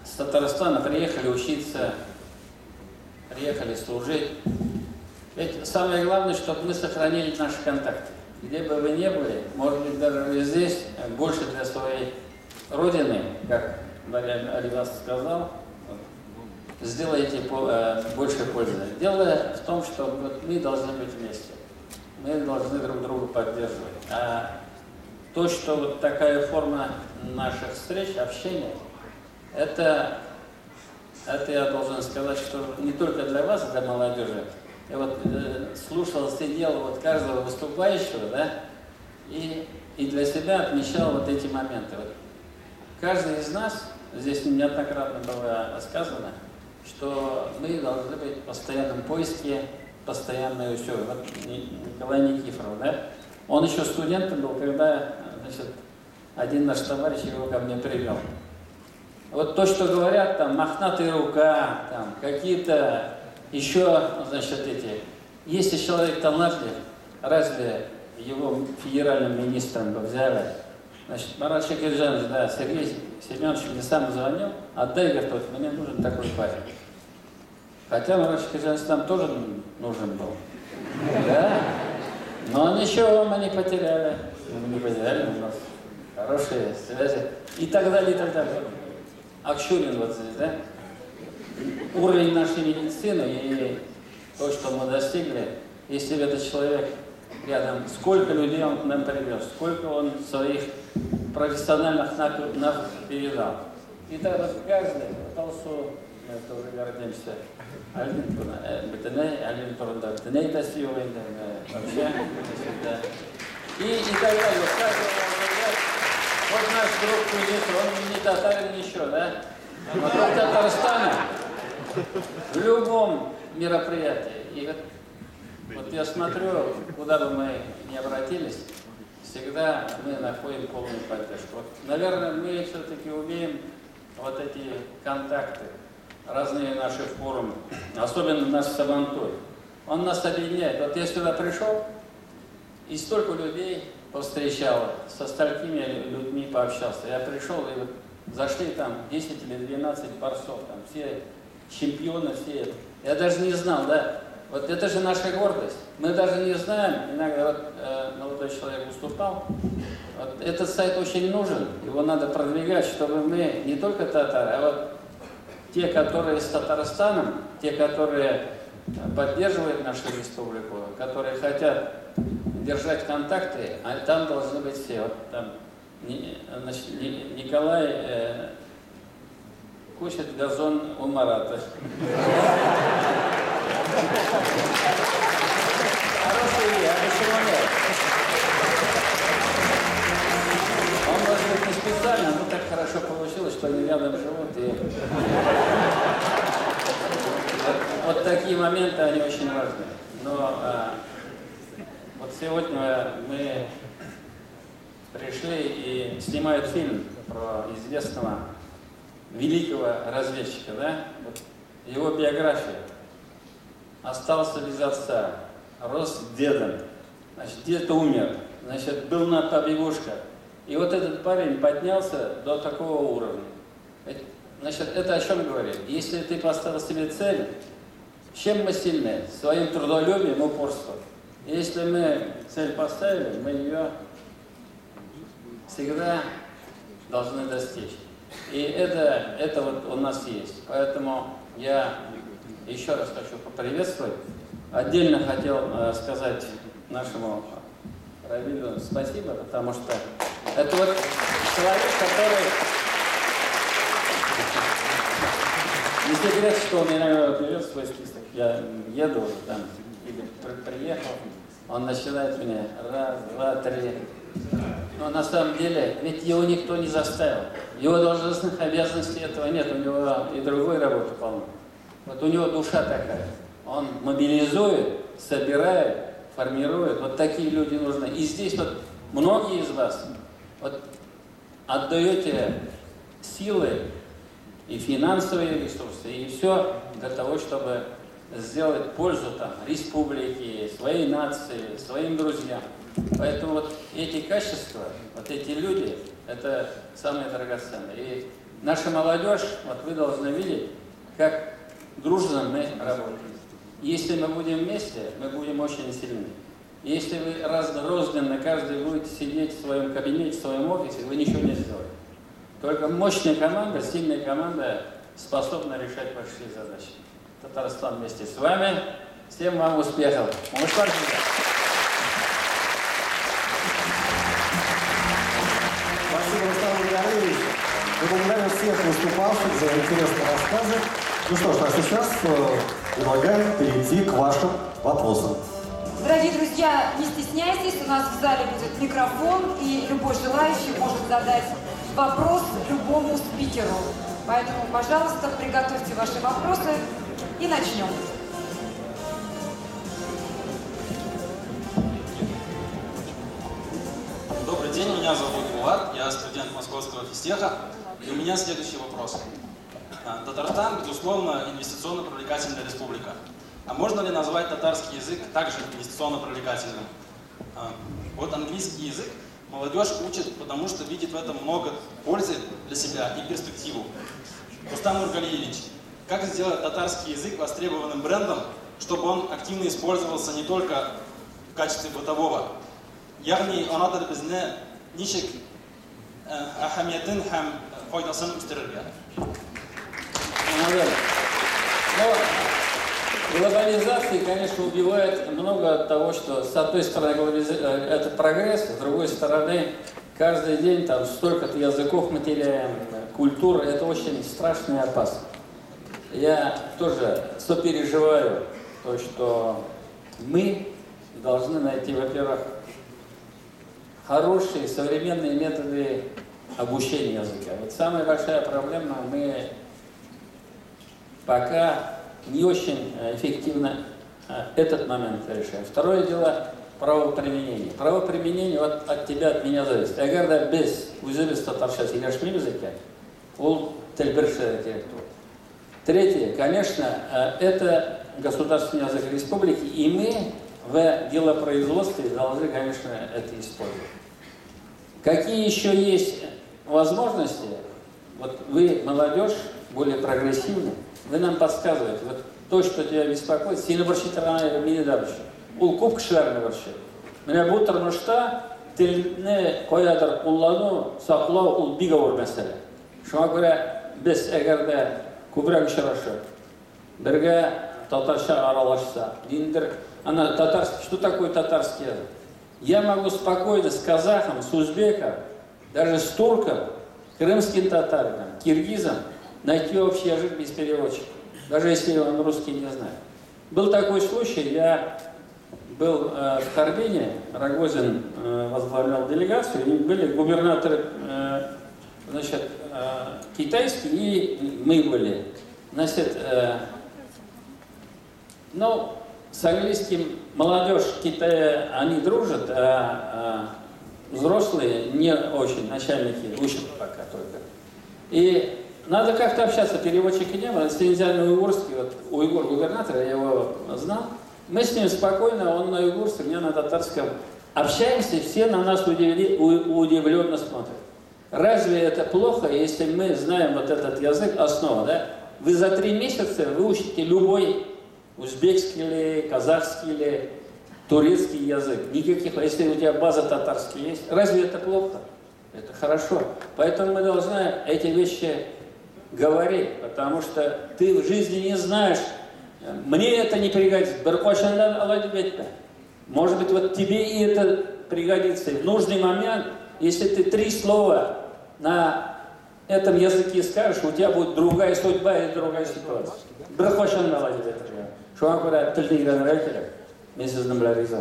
с Татарстана приехали учиться, приехали служить. Ведь самое главное, чтобы мы сохранили наши контакты. Где бы вы ни были, может быть, даже вы здесь, больше для своей родины, как Аливас сказал, сделаете больше пользы. Дело в том, что вот мы должны быть вместе. Мы должны друг друга поддерживать. А то, что вот такая форма наших встреч, общения, это я должен сказать, что не только для вас, для молодежи. Я вот слушал, сидел вот каждого выступающего, да, и для себя отмечал вот эти моменты. Вот каждый из нас, здесь неоднократно было сказано, что мы должны быть в постоянном поиске, постоянной учебе. Вот Николай Никифоров, да? Он еще студентом был, когда, значит, один наш товарищ его ко мне привел. Вот то, что говорят, там, мохнатая рука, там, какие-то еще, значит, эти... Если человек талантлив, разве его федеральным министром бы взяли? Значит, Марат Чекирджанович, да, Сергей Семенович мне сам звонил, отдай, говорит, мне нужен такой парень. Хотя Казахстан тоже нужен был. Да? Но ничего мы не потеряли. Мы не потеряли, у нас хорошие связи. И так далее, и так далее. Акшурин вот здесь, да? Уровень нашей медицины и то, что мы достигли, если этот человек рядом, сколько людей он к нам привез, сколько он своих профессиональных навыков передал. И тогда каждый толсу, мы тоже гордимся. Вообще, и так далее. Вот наш друг Кулис, он не татарин еще, да? Вокруг Татарстана в любом мероприятии. И вот я смотрю, куда бы мы ни обратились, всегда мы находим полную поддержку. Вот, наверное, мы все-таки умеем вот эти контакты, разные наши форумы, особенно наш Сабантуй. Он нас объединяет. Вот я сюда пришел, и столько людей повстречал, со столькими людьми пообщался. Я пришел, и вот зашли там 10 или 12 борцов, там все чемпионы, все. Я даже не знал, да. Вот это же наша гордость. Мы даже не знаем, иногда вот, молодой человек выступал, вот этот сайт очень нужен, его надо продвигать, чтобы мы не только татары, а вот те, которые с Татарстаном, те, которые поддерживают нашу республику, которые хотят держать контакты, а там должны быть все. Вот там Николай кушает газон у Марата. Хорошая идея, а почему нет? Он, может быть, не специально, но так хорошо получилось, что они рядом живут. И вот такие моменты, они очень важны. Но вот сегодня мы пришли и снимают фильм про известного великого разведчика, да? Вот его биография. Остался без отца, рос дедом, значит, дед умер, значит, был на побегушках. И вот этот парень поднялся до такого уровня. Значит, это о чем говорит? Если ты поставил себе цель, чем мы сильны? Своим трудолюбием, упорством. Если мы цель поставили, мы ее всегда должны достичь. И это вот у нас есть. Поэтому я еще раз хочу поприветствовать. Отдельно хотел сказать нашему Равилю спасибо, потому что это вот человек, который... Не секрет, что он иногда берет свой список. Я еду там, или приехал, он начинает мне раз, два, три. Но на самом деле, ведь его никто не заставил. Его должностных обязанностей этого нет, у него и другой работы полно. Вот у него душа такая. Он мобилизует, собирает, формирует. Вот такие люди нужны. И здесь вот многие из вас вот отдаете силы и финансовые ресурсы, и все для того, чтобы сделать пользу там республике, своей нации, своим друзьям. Поэтому вот эти качества, вот эти люди, это самые драгоценные. И наша молодежь, вот вы должны видеть, как дружно мы работаем. Если мы будем вместе, мы будем очень сильны. Если вы разрозненно, каждый будет сидеть в своем кабинете, в своем офисе, вы ничего не сделаете. Только мощная команда, сильная команда способна решать большие задачи. Татарстан вместе с вами. Всем вам успехов. Спасибо, Рустам Григорьевич. Мы благодарим всех выступавших за интересные рассказы. Ну что ж, а сейчас предлагаем перейти к вашим вопросам. Дорогие друзья, не стесняйтесь, у нас в зале будет микрофон, и любой желающий может задать вопрос любому спикеру. Поэтому, пожалуйста, приготовьте ваши вопросы и начнем. Добрый день, меня зовут Булат, я студент Московского физтеха, и у меня следующий вопрос. Татарстан, безусловно, инвестиционно привлекательная республика. А можно ли назвать татарский язык также инвестиционно привлекательным? Вот английский язык молодежь учит, потому что видит в этом много пользы для себя и перспективу. Рустам Нургалиевич, как сделать татарский язык востребованным брендом, чтобы он активно использовался не только в качестве бытового. Ягни анадыр безне ничек ахамиятын һәм файдасын үстерергә. Но глобализация, конечно, убивает много от того, что с одной стороны это прогресс, с другой стороны каждый день там столько-то языков мы теряем, культуры, это очень страшно и опасно. Я тоже сопереживаю то, что мы должны найти, во-первых, хорошие современные методы обучения языка. Вот самая большая проблема, мы пока не очень эффективно этот момент решаем. Второе дело – правоприменение. Правоприменение вот от тебя, от меня зависит. Эгерда без үзебез татарча сөйләшмәй языке, ул тел бер шәкерт. Третье, конечно, это государственный язык республики, и мы в делопроизводстве должны, конечно, это использовать. Какие еще есть возможности? Вот вы, молодежь, более прогрессивны, вы нам подсказываете, вот то, что тебя беспокоит, сильно борщит рано мини дабыш. Ул күп кешеләрне борчый. Менә бу тормышта телне каядыр куллану, саклау ул бик авыр мәсьәлә. Шуңа күрә без әгәрдә күбрәк очрашып, бергә татарча аралашса, диндер, она татарский, что такое татарский язык? Я могу спокойно с казахом, с узбеком, даже с турком, крымским татарином, киргизом найти общий язык без переводчика, даже если он русский не знает. Был такой случай, я был в Харбине, Рогозин возглавлял делегацию, и были губернаторы, значит, китайские, и мы были. Значит, ну, с английским молодежь Китая, они дружат, а взрослые не очень, начальники учат пока только. И надо как-то общаться, переводчика не было. Стензиальный уйгурский, вот уйгур губернатор, я его знал. Мы с ним спокойно, он на уйгурском, я на татарском. Общаемся, все на нас удивленно смотрят. Разве это плохо, если мы знаем вот этот язык, основа, да? Вы за 3 месяца выучите любой узбекский или казахский или турецкий язык. Никаких, если у тебя база татарский есть, разве это плохо? Это хорошо. Поэтому мы должны эти вещи говорить, потому что ты в жизни не знаешь, мне это не пригодится. Может быть, вот тебе и это пригодится. И в нужный момент, если ты 3 слова на этом языке скажешь, у тебя будет другая судьба и другая ситуация. Шуңа күрә телне өйрәнергә кирәк. Мен сезнең белән риза.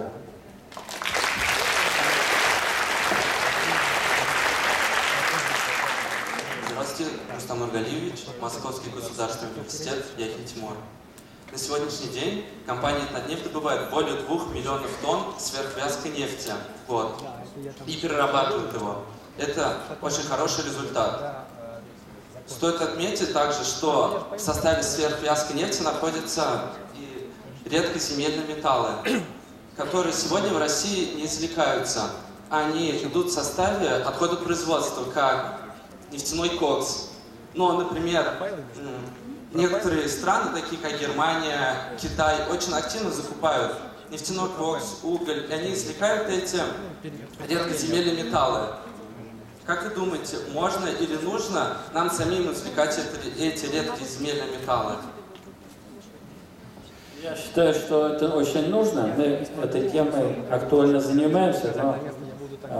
Здравствуйте, Рустам Нургалиевич, Московский государственный университет, Яхин Тимур. На сегодняшний день компания «Татнефть» добывает более 2 миллионов тонн сверхвязкой нефти в год и перерабатывает его. Это очень хороший результат. Стоит отметить также, что в составе сверхвязкой нефти находятся и редкоземельные металлы, которые сегодня в России не извлекаются. Они идут в составе отходов производства, как нефтяной кокс. Но, например, некоторые страны, такие как Германия, Китай, очень активно закупают нефтяной кокс, уголь, и они извлекают эти редкоземельные металлы. Как вы думаете, можно или нужно нам самим извлекать эти редкие земельные металлы? Я считаю, что это очень нужно. Мы этой темой актуально занимаемся, но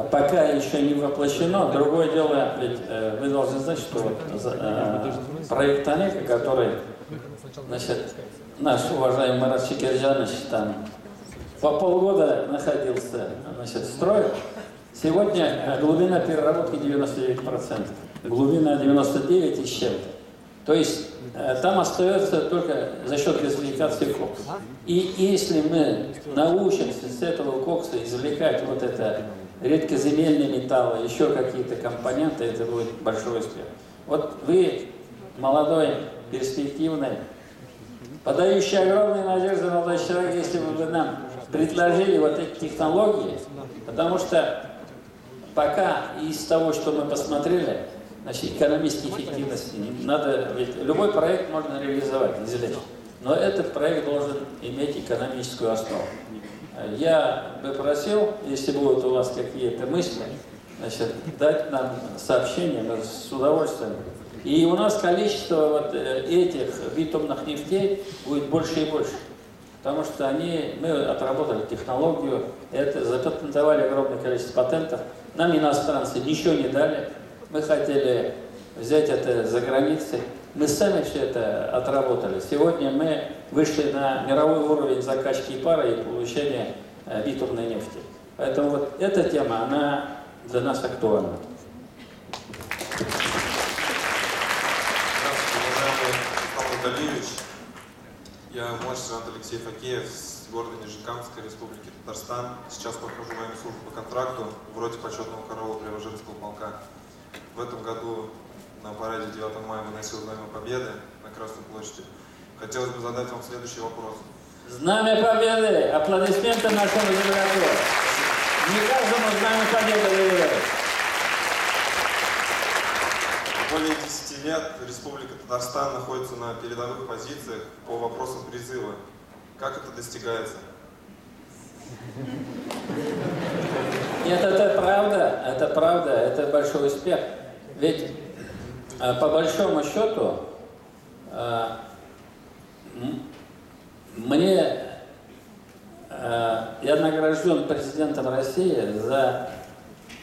пока еще не воплощено. Другое дело, ведь вы должны знать, что проект Танека, который, значит, наш уважаемый Марат Шикерджанович там по полгода находился, значит, в строе. Сегодня глубина переработки 99%, глубина 99 и с чем-то. То есть там остается только за счет извлекации кокса. И если мы научимся с этого кокса извлекать вот это редкоземельные металлы, еще какие-то компоненты, это будет большой успех. Вот вы, молодой, перспективный, подающий огромные надежды на молодой человек, если бы вы нам предложили вот эти технологии, потому что пока из того, что мы посмотрели, значит, экономической эффективности. Надо, ведь любой проект можно реализовать, извлечь. Но этот проект должен иметь экономическую основу. Я бы просил, если будут у вас какие-то мысли, значит, дать нам сообщение, мы с удовольствием. И у нас количество вот этих битумных нефтей будет больше и больше. Потому что мы отработали технологию, это запатентовали огромное количество патентов. Нам иностранцы ничего не дали. Мы хотели взять это за границей. Мы сами все это отработали. Сегодня мы вышли на мировой уровень закачки пара и получения битумной нефти. Поэтому вот эта тема, она для нас актуальна. Я младший сержант Алексей Факеев с города Нижнекамской Республики Татарстан. Сейчас прохожу военную службу по контракту в роте почетного караула Преображенского полка. В этом году на параде 9 мая выносил Знамя Победы на Красной площади. Хотелось бы задать вам следующий вопрос. Знамя Победы! Аплодисменты нашему земляку! Не каждому Знамя Победы выиграть. Более 10 лет Республика Татарстан находится на передовых позициях по вопросам призыва. Как это достигается? Нет, это правда, это большой успех. Ведь по большому счету я награжден президентом России за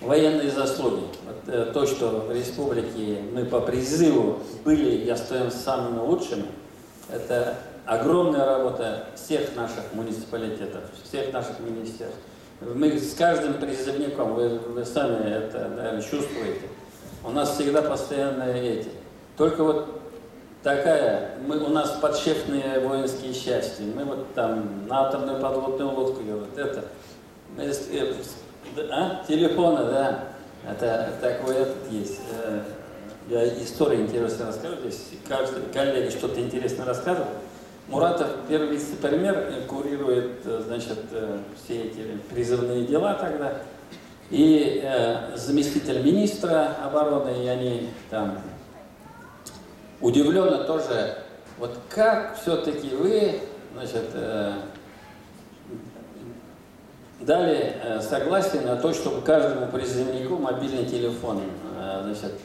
военные заслуги. Вот, то, что в республике мы по призыву были и остаемся самыми лучшими, это огромная работа всех наших муниципалитетов, всех наших министерств. Мы с каждым призывником, вы сами это, наверное, чувствуете, у нас всегда постоянные эти. Только вот такая, у нас подшефные воинские части, мы вот там на атомную подводную лодку, вот это. Телефоны, да. Это такой этот есть. Я историю интересно расскажу. Здесь каждый коллега что-то интересное рассказывает. Муратов, первый вице-премьер, курирует, значит, все эти призывные дела тогда. И заместитель министра обороны, и они там удивленно тоже, вот как все-таки вы, значит, дали согласие на то, чтобы каждому призывнику мобильный телефон. Значит,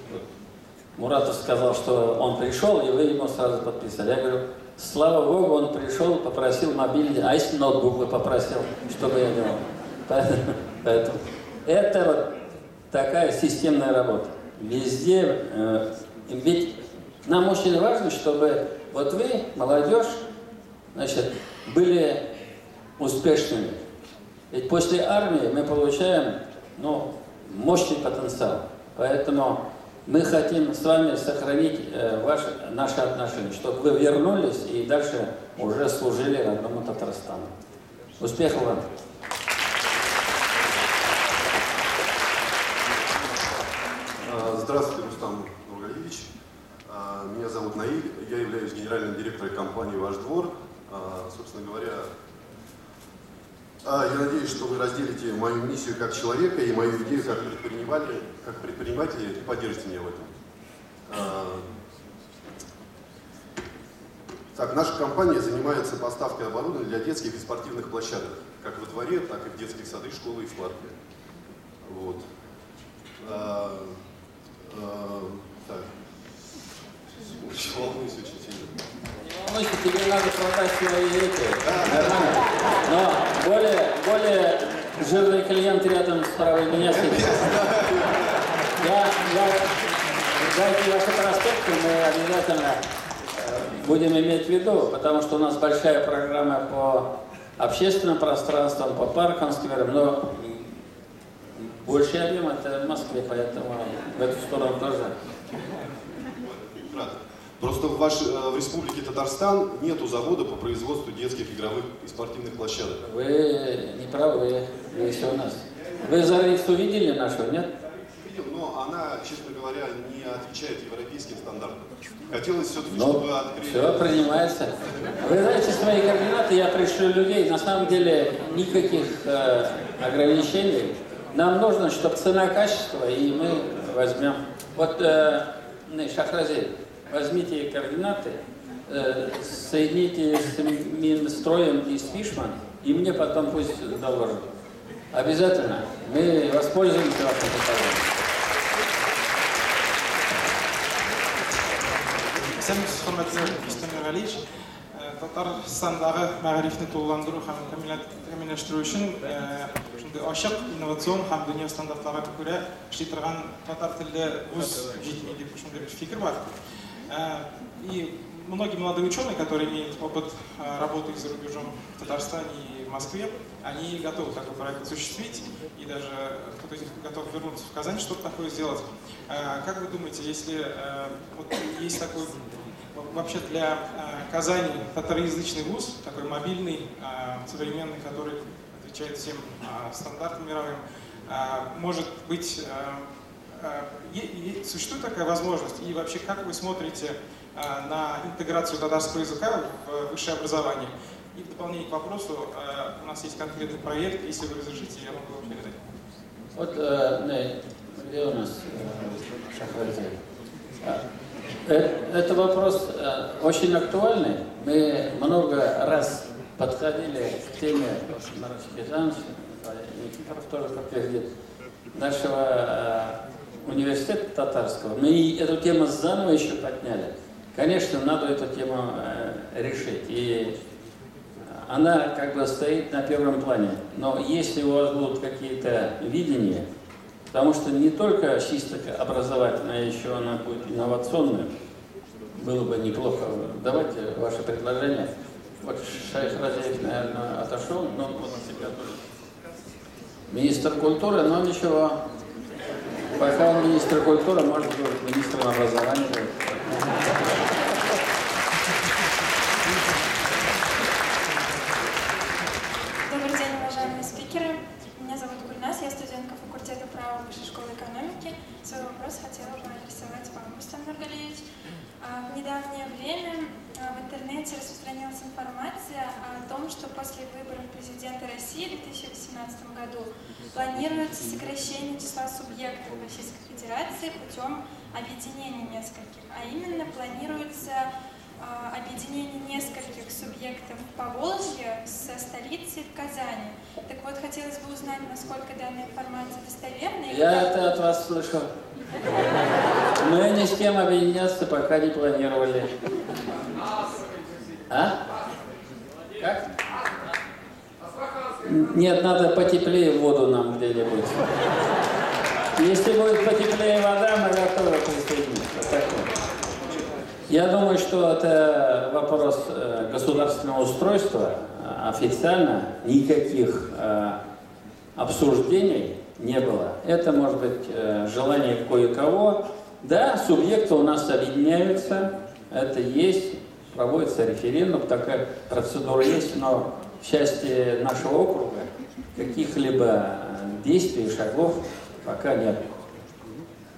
Муратов сказал, что он пришел, и вы ему сразу подписали. Я говорю, слава Богу, он пришел, попросил мобильный, а если ноутбук бы попросил, чтобы я делал. Поэтому это вот такая системная работа. Везде, ведь нам очень важно, чтобы вот вы, молодежь, значит, были успешными. Ведь после армии мы получаем, мощный потенциал. Поэтому мы хотим с вами сохранить наши отношения, чтобы вы вернулись и дальше уже служили родному Татарстану. Успехов вам! Здравствуйте, Рустам Нургалиевич. Меня зовут Наиль, я являюсь генеральным директором компании «Ваш двор». Собственно говоря, я надеюсь, что вы разделите мою миссию как человека и мою идею как предпринимателя и поддержите меня в этом. Так, наша компания занимается поставкой оборудования для детских и спортивных площадок, как во дворе, так и в детских садах, школы и в парке. Вот. Так. Волнуюсь очень сильно. Не волнуйся, тебе надо продать свои эти. Но более жирный клиент рядом справа меня сидит. Дайте ваши проспекты, мы обязательно будем иметь в виду, потому что у нас большая программа по общественным пространствам, по паркам, скверам, но больший объем это в Москве, поэтому в эту сторону тоже. Просто в Республике Татарстан нету завода по производству детских игровых и спортивных площадок. Вы не правы, вы еще у нас. Вы Зарницу видели нашу, нет? Видел, но она, честно говоря, не отвечает европейским стандартам. Хотелось все-таки, чтобы открыли... Все принимается. Вы знаете свои координаты, я пришлю людей. На самом деле никаких ограничений. Нам нужно, чтобы цена-качество, и мы возьмем. Вот, Шахрази, возьмите координаты, соедините с Минстроем и с Фишман, и мне потом пусть доложат. Обязательно. Мы воспользуемся вашим предложением. Sen hurmatli Istamir Alievich, Tataristonдағы мәғарифni to'llandыру һәм камиллаштыру өчен шундый ачык, инновацион һәм дөнья стандартларына күрә эшли торган татар телле вуз җитми дип шундый бер фикер бар. И многие молодые ученые, которые имеют опыт работы за рубежом в Татарстане и в Москве, они готовы такой проект осуществить, и даже кто-то из них готов вернуться в Казань, чтобы такое сделать. Как вы думаете, если вот есть такой вообще для Казани татароязычный вуз, такой мобильный, современный, который отвечает всем стандартам мировым, может быть, существует такая возможность? И вообще, как вы смотрите на интеграцию татарского языка в высшее образование? И в дополнение к вопросу, у нас есть конкретный проект, если вы разрешите, я могу его передать. Вот, где у нас Шахрази? Это вопрос очень актуальный. Мы много раз подходили к теме Никифоров тоже подтвердит, нашего университета татарского. Мы эту тему заново еще подняли. Конечно, надо эту тему решить. И она как бы стоит на первом плане. Но если у вас будут какие-то видения, потому что не только чисто образовательная, еще она будет инновационная, было бы неплохо. Давайте ваше предложение. Вот Шайх Разиев, наверное, отошел, но вот на себя тоже. Министр культуры, но ничего. Пока он министр культуры, может быть министром образования. Добрый день, уважаемые спикеры. Меня зовут Гульнас, я студентка факультета права Высшей школы экономики. Свой вопрос хотела бы адресовать вам, Истамир Галиевич. В недавнее время в интернете распространилась информация о том, что после выборов президента России в 2018 году планируется сокращение числа субъектов Российской Федерации путем объединения нескольких. А именно планируется объединение нескольких субъектов Поволжья со столицей в Казани. Так вот, хотелось бы узнать, насколько данная информация достоверна. Я это от вас слышал. Мы ни с кем объединяться пока не планировали. А? Как? Нет, надо потеплее воду нам где-нибудь. Если будет потеплее вода, мы готовы присоединиться. Я думаю, что это вопрос государственного устройства. Официально никаких обсуждений не было. Это может быть желание кое-кого. Да, субъекты у нас объединяются, это есть, проводится референдум, такая процедура есть, но в части нашего округа каких-либо действий, шагов пока нет.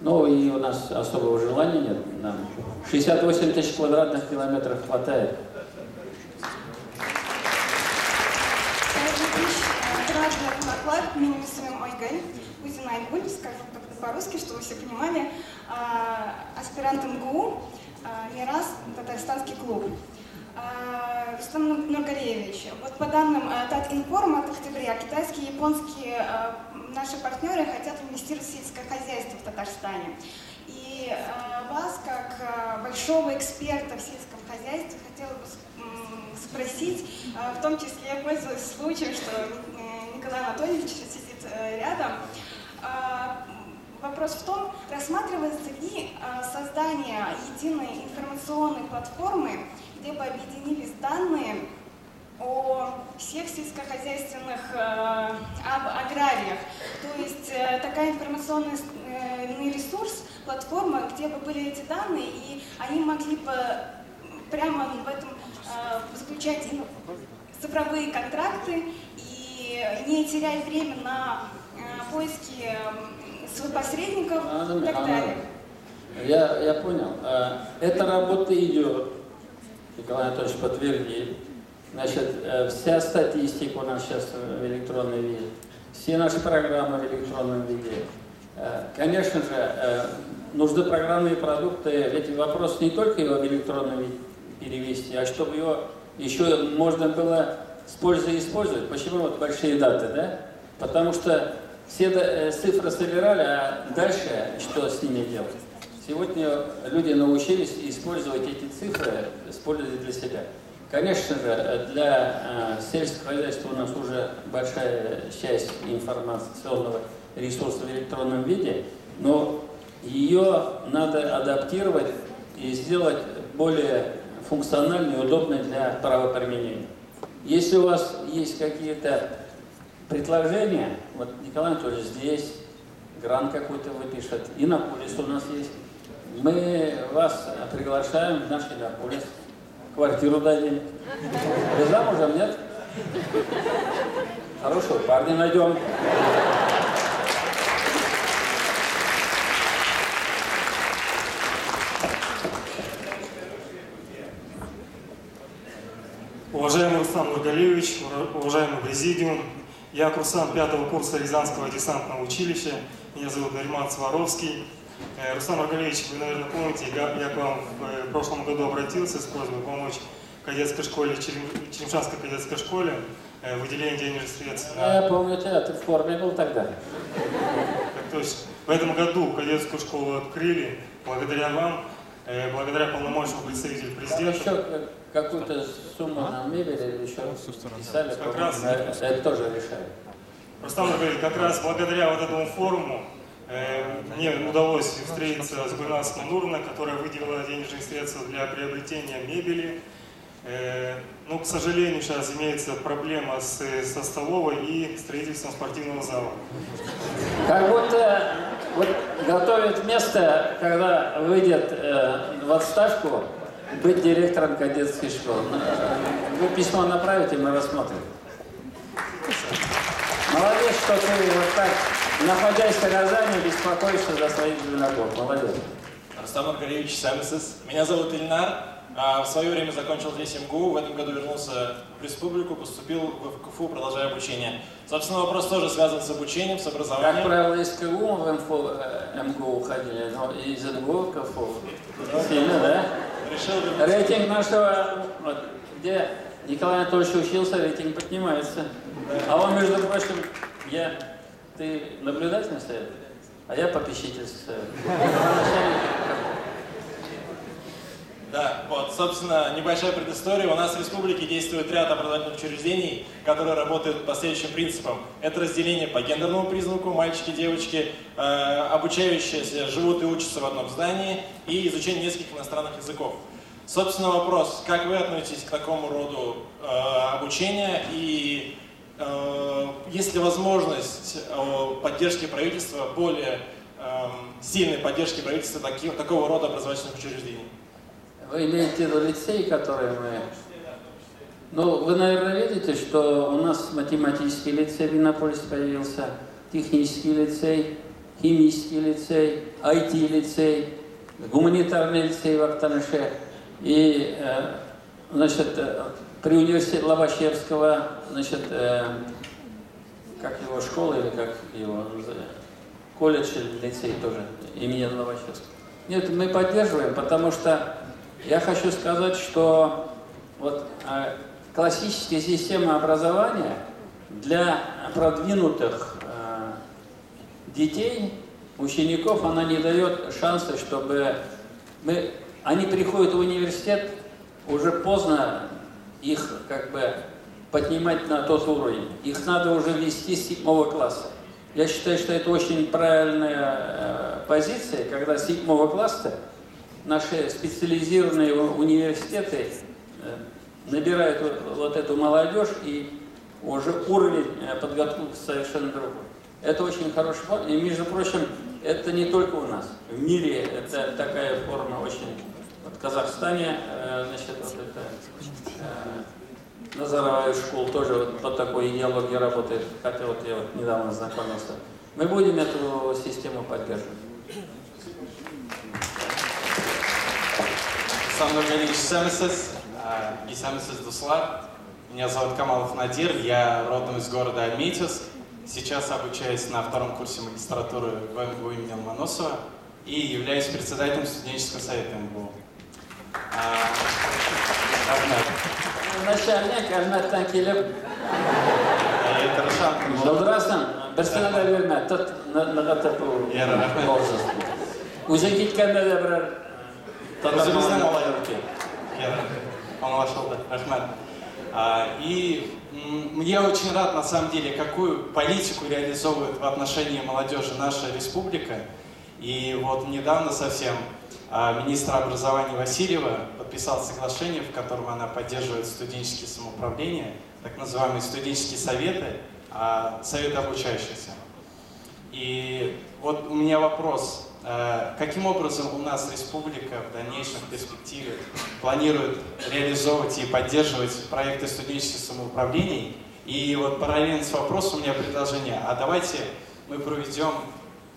Ну и у нас особого желания нет. Нам 68 тысяч квадратных километров хватает. Кузина Айгуль, скажу по-русски, чтобы вы все понимали, аспирант МГУ, Мирас, татарстанский клуб. Рустам Нургалиевич, вот по данным Татинформ от октября, китайские и японские наши партнеры хотят инвестировать в сельское хозяйство в Татарстане. И вас, как большого эксперта в сельском хозяйстве, хотела бы спросить, в том числе я пользуюсь случаем, что Николай Анатольевич сидит рядом. Вопрос в том, рассматривается ли создание единой информационной платформы, где бы объединились данные о всех сельскохозяйственных аграриях. То есть такая информационный ресурс, платформа, где бы были эти данные, и они могли бы прямо в этом заключать цифровые контракты и не теряя время на поиски своих посредников и так далее. Я понял. Эта работа идет. Николай Анатольевич подтвердит. Значит, вся статистика у нас сейчас в электронном виде. Все наши программы в электронном виде. Конечно же, нужны программные продукты. Ведь вопрос не только его в электронном виде перевести, а чтобы его еще можно было с пользой использовать. Почему вот большие даты, да? Потому что все цифры собирали, а дальше что с ними делать? Сегодня люди научились использовать эти цифры с пользой для себя. Конечно же, для сельского хозяйства у нас уже большая часть информационного ресурса в электронном виде, но ее надо адаптировать и сделать более функциональной и удобной для правоприменения. Если у вас есть какие-то предложения, вот Николай Анатольевич здесь, грант какой-то выпишет, Иннополис у нас есть, мы вас приглашаем в наш Иннополис, квартиру дадим. Вы замужем, нет? Хорошего парня найдем. Уважаемый Рустам Нургалиевич, уважаемый президиум, я курсант 5-го курса Рязанского десантного училища, меня зовут Нариман Сваровский. Рустам Нургалиевич, вы, наверное, помните, я к вам в прошлом году обратился с просьбой помочь кадетской школе, Черемшанской кадетской школе, выделение денежных средств. Я помню тебя, ты в форме был тогда. Так точно. В этом году кадетскую школу открыли, благодаря вам, благодаря полномочному представителю президента. Еще какую-то сумму на мебель или еще писали, как раз это тоже решает. Рустам говорит, как раз благодаря вот этому форуму мне удалось встретиться с Гульнас Мануровной, которая выделила денежные средства для приобретения мебели. Но, к сожалению, сейчас имеется проблема со столовой и строительством спортивного зала. Как будто вот готовят место, когда выйдет в отставку, быть директором кадетской школы. Вы письмо направите, мы рассмотрим. Молодец, что ты вот так, находясь в Казани, беспокоишься за своих земляков. Молодец. Рустам Нургалиевич, Самисес. Меня зовут Ильнар. В свое время закончил здесь МГУ, в этом году вернулся в республику, поступил в КФУ, продолжая обучение. Собственно, вопрос тоже связан с обучением, с образованием. Как правило, из КФУ в МГУ уходили, но из МГУ в КФУ. Сильно, да? Рейтинг нашего, вот, где Николай Анатольевич учился, рейтинг поднимается. А он, между прочим, ты наблюдательный совет, а я попечительский совет. Да, вот, собственно, небольшая предыстория. У нас в республике действует ряд образовательных учреждений, которые работают по следующим принципам. Это разделение по гендерному признаку, мальчики, девочки, обучающиеся живут и учатся в одном здании, и изучение нескольких иностранных языков. Собственно, вопрос, как вы относитесь к такому роду обучения, и есть ли возможность поддержки правительства, более сильной поддержки правительства такого рода образовательных учреждений? Вы имеете в виду лицей, которые мы... Ну, вы, наверное, видите, что у нас математический лицей в Иннополисе появился, технический лицей, химический лицей, IT-лицей, гуманитарный лицей в Актаныше. И, значит, при университете Лобачевского, значит, как его школа или как его колледж или лицей тоже имени Лобачевского. Нет, мы поддерживаем, потому что я хочу сказать, что вот классическая система образования для продвинутых детей, учеников, она не дает шанса, чтобы они приходят в университет, уже поздно их как бы поднимать на тот уровень. Их надо уже вести с 7 класса. Я считаю, что это очень правильная позиция, когда с 7 класса наши специализированные университеты набирают вот эту молодежь, и уже уровень подготовки совершенно другой. Это очень хороший форма. И, между прочим, это не только у нас. В мире это такая форма очень... Вот в Казахстане, значит, вот это Назаровая школа тоже вот по такой идеологии работает, хотя вот я вот недавно знакомился. Мы будем эту систему поддерживать. Рустам Нургалиевич, Самисес и Самисес Дуслар. Меня зовут Камалов Надир, я родом из города Альметьевск. сейчас обучаюсь на втором курсе магистратуры в МГУ имени Ломоносова и являюсь председателем студенческого совета МГУ. Начальник Ахметтен келіп, Жолдырасың, бір сенада берме, тұт нығытып олжасын. Өзен кеткенде де бірер Өзіміздің олай Рахмет. И я очень рад, на самом деле, какую политику реализовывает в отношении молодежи наша республика. И вот недавно совсем министр образования Васильева подписал соглашение, в котором она поддерживает студенческие самоуправления, так называемые студенческие советы, советы обучающихся. И вот у меня вопрос. Каким образом у нас республика в дальнейшем перспективе планирует реализовывать и поддерживать проекты студенческих самоуправлений? И вот параллельно с вопросом у меня предложение. А давайте мы проведем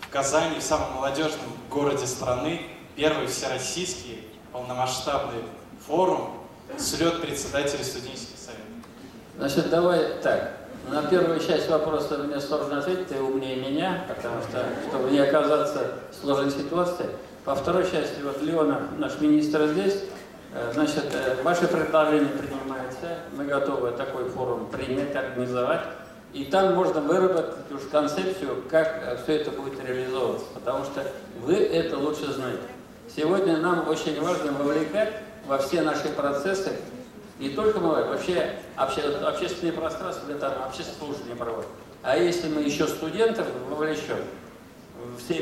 в Казани, в самом молодежном городе страны, первый всероссийский полномасштабный форум, слет председателей студенческих советов. Значит, давай так. На первую часть вопроса мне сложно ответить, ты умнее меня, потому что, чтобы не оказаться в сложной ситуации. По второй части, вот Леонов, наш министр, здесь. Значит, ваши предложения принимаются. Мы готовы такой форум принять, организовать. И там можно выработать уж концепцию, как все это будет реализовываться. Потому что вы это лучше знаете. Сегодня нам очень важно вовлекать во все наши процессы. Не только мы, вообще общественные пространства, для того, общественные слушания проводят. А если мы еще студентов вовлечем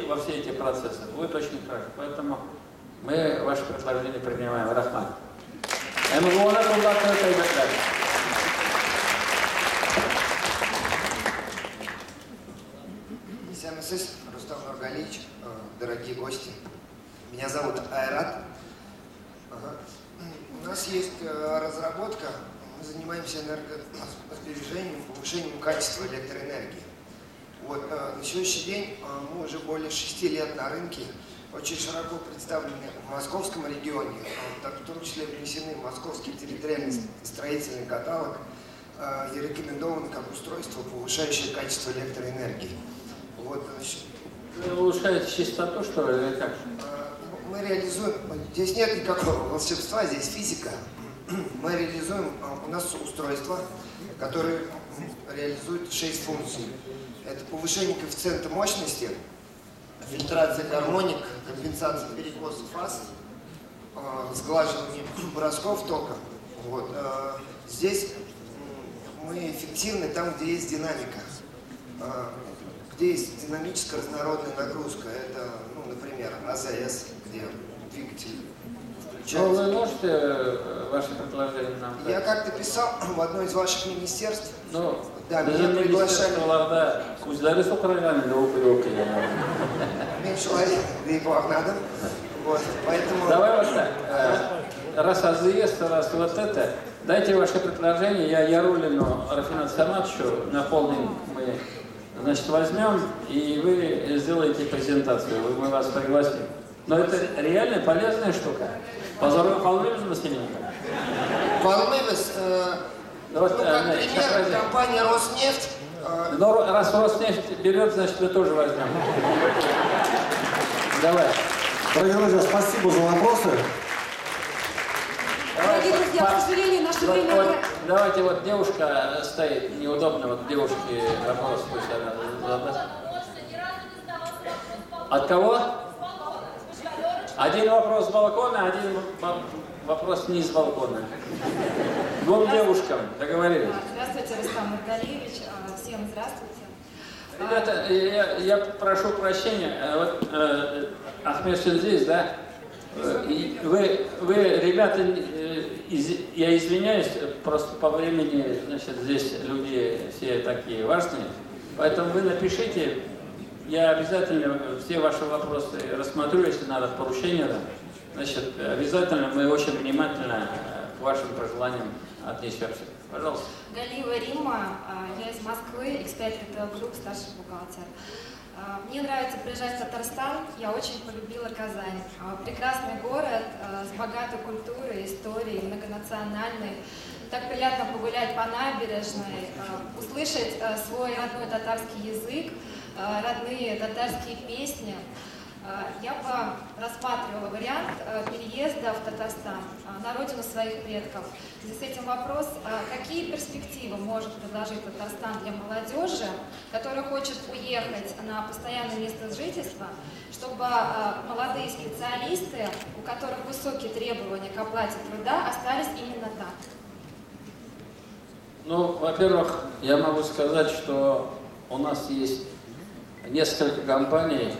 во все эти процессы, будет очень хорошо. Поэтому мы ваше предложение принимаем. Рахман. Рустам Нургалиевич, дорогие гости. Меня зовут Айрат. У нас есть разработка, мы занимаемся энергосбережением, повышением качества электроэнергии. Вот, на сегодняшний день мы уже более 6 лет на рынке, очень широко представлены в московском регионе, в том числе внесены в московский территориальный строительный каталог и рекомендованы как устройство, повышающее качество электроэнергии. Вот, вы улучшаете чистоту, что ли, или как? Мы реализуем, здесь нет никакого волшебства, здесь физика. Мы реализуем, у нас устройство, которое реализует 6 функций. Это повышение коэффициента мощности, фильтрация гармоник, компенсация перекоса фаз, сглаживание бросков тока. Вот. Здесь мы эффективны там, где есть динамика, где есть динамическая разнородная нагрузка. Это, ну, например, АЗС, где двигатель включается. Вы можете ваши предложения нам дать? Я как-то писал в одно из ваших министерств. Ну, да, меня приглашали. Меньше ловить, да и надо. Вот, поэтому... Давай вот так. Раз АЗС, раз вот это, дайте ваши предложения. Я Ярулину Рафинату Саматовичу наполним мы. Значит, возьмем, и вы сделаете презентацию, мы вас пригласим. Но это реально полезная штука. Полнымыз населения. Полнымыз, ну, как пример, компания Роснефть. Но раз Роснефть берет, значит, мы тоже возьмем. Давай. Дорогие друзья, спасибо за вопросы. Дорогие друзья, к сожалению, наше время... Вот, давайте, вот девушка стоит, неудобно, вот девушке вопрос пусть она задаст. От кого? Один вопрос с балкона, один вопрос не с балкона. Двум девушкам договорились. Здравствуйте, Рустам Нургалиевич. Всем здравствуйте. Ребята, я прошу прощения. Вот Ахмед здесь, да? Вы, ребята, я извиняюсь, просто по времени, значит, здесь люди все такие важные, поэтому вы напишите, я обязательно все ваши вопросы рассмотрю, если надо, в поручение, значит, обязательно мы очень внимательно к вашим пожеланиям отнесемся. Пожалуйста. Галиева Римма, я из Москвы, X5 Retail Group, старший бухгалтер. Мне нравится приезжать в Татарстан, я очень полюбила Казань. Прекрасный город с богатой культурой, историей, многонациональный. Так приятно погулять по набережной, услышать свой родной татарский язык, родные татарские песни. Я бы рассматривала вариант переезда в Татарстан, на родину своих предков. В связи с этим вопрос, какие перспективы может предложить Татарстан для молодежи, которая хочет уехать на постоянное место жительства, чтобы молодые специалисты, у которых высокие требования к оплате труда, остались именно там? Ну, во-первых, я могу сказать, что у нас есть несколько компаний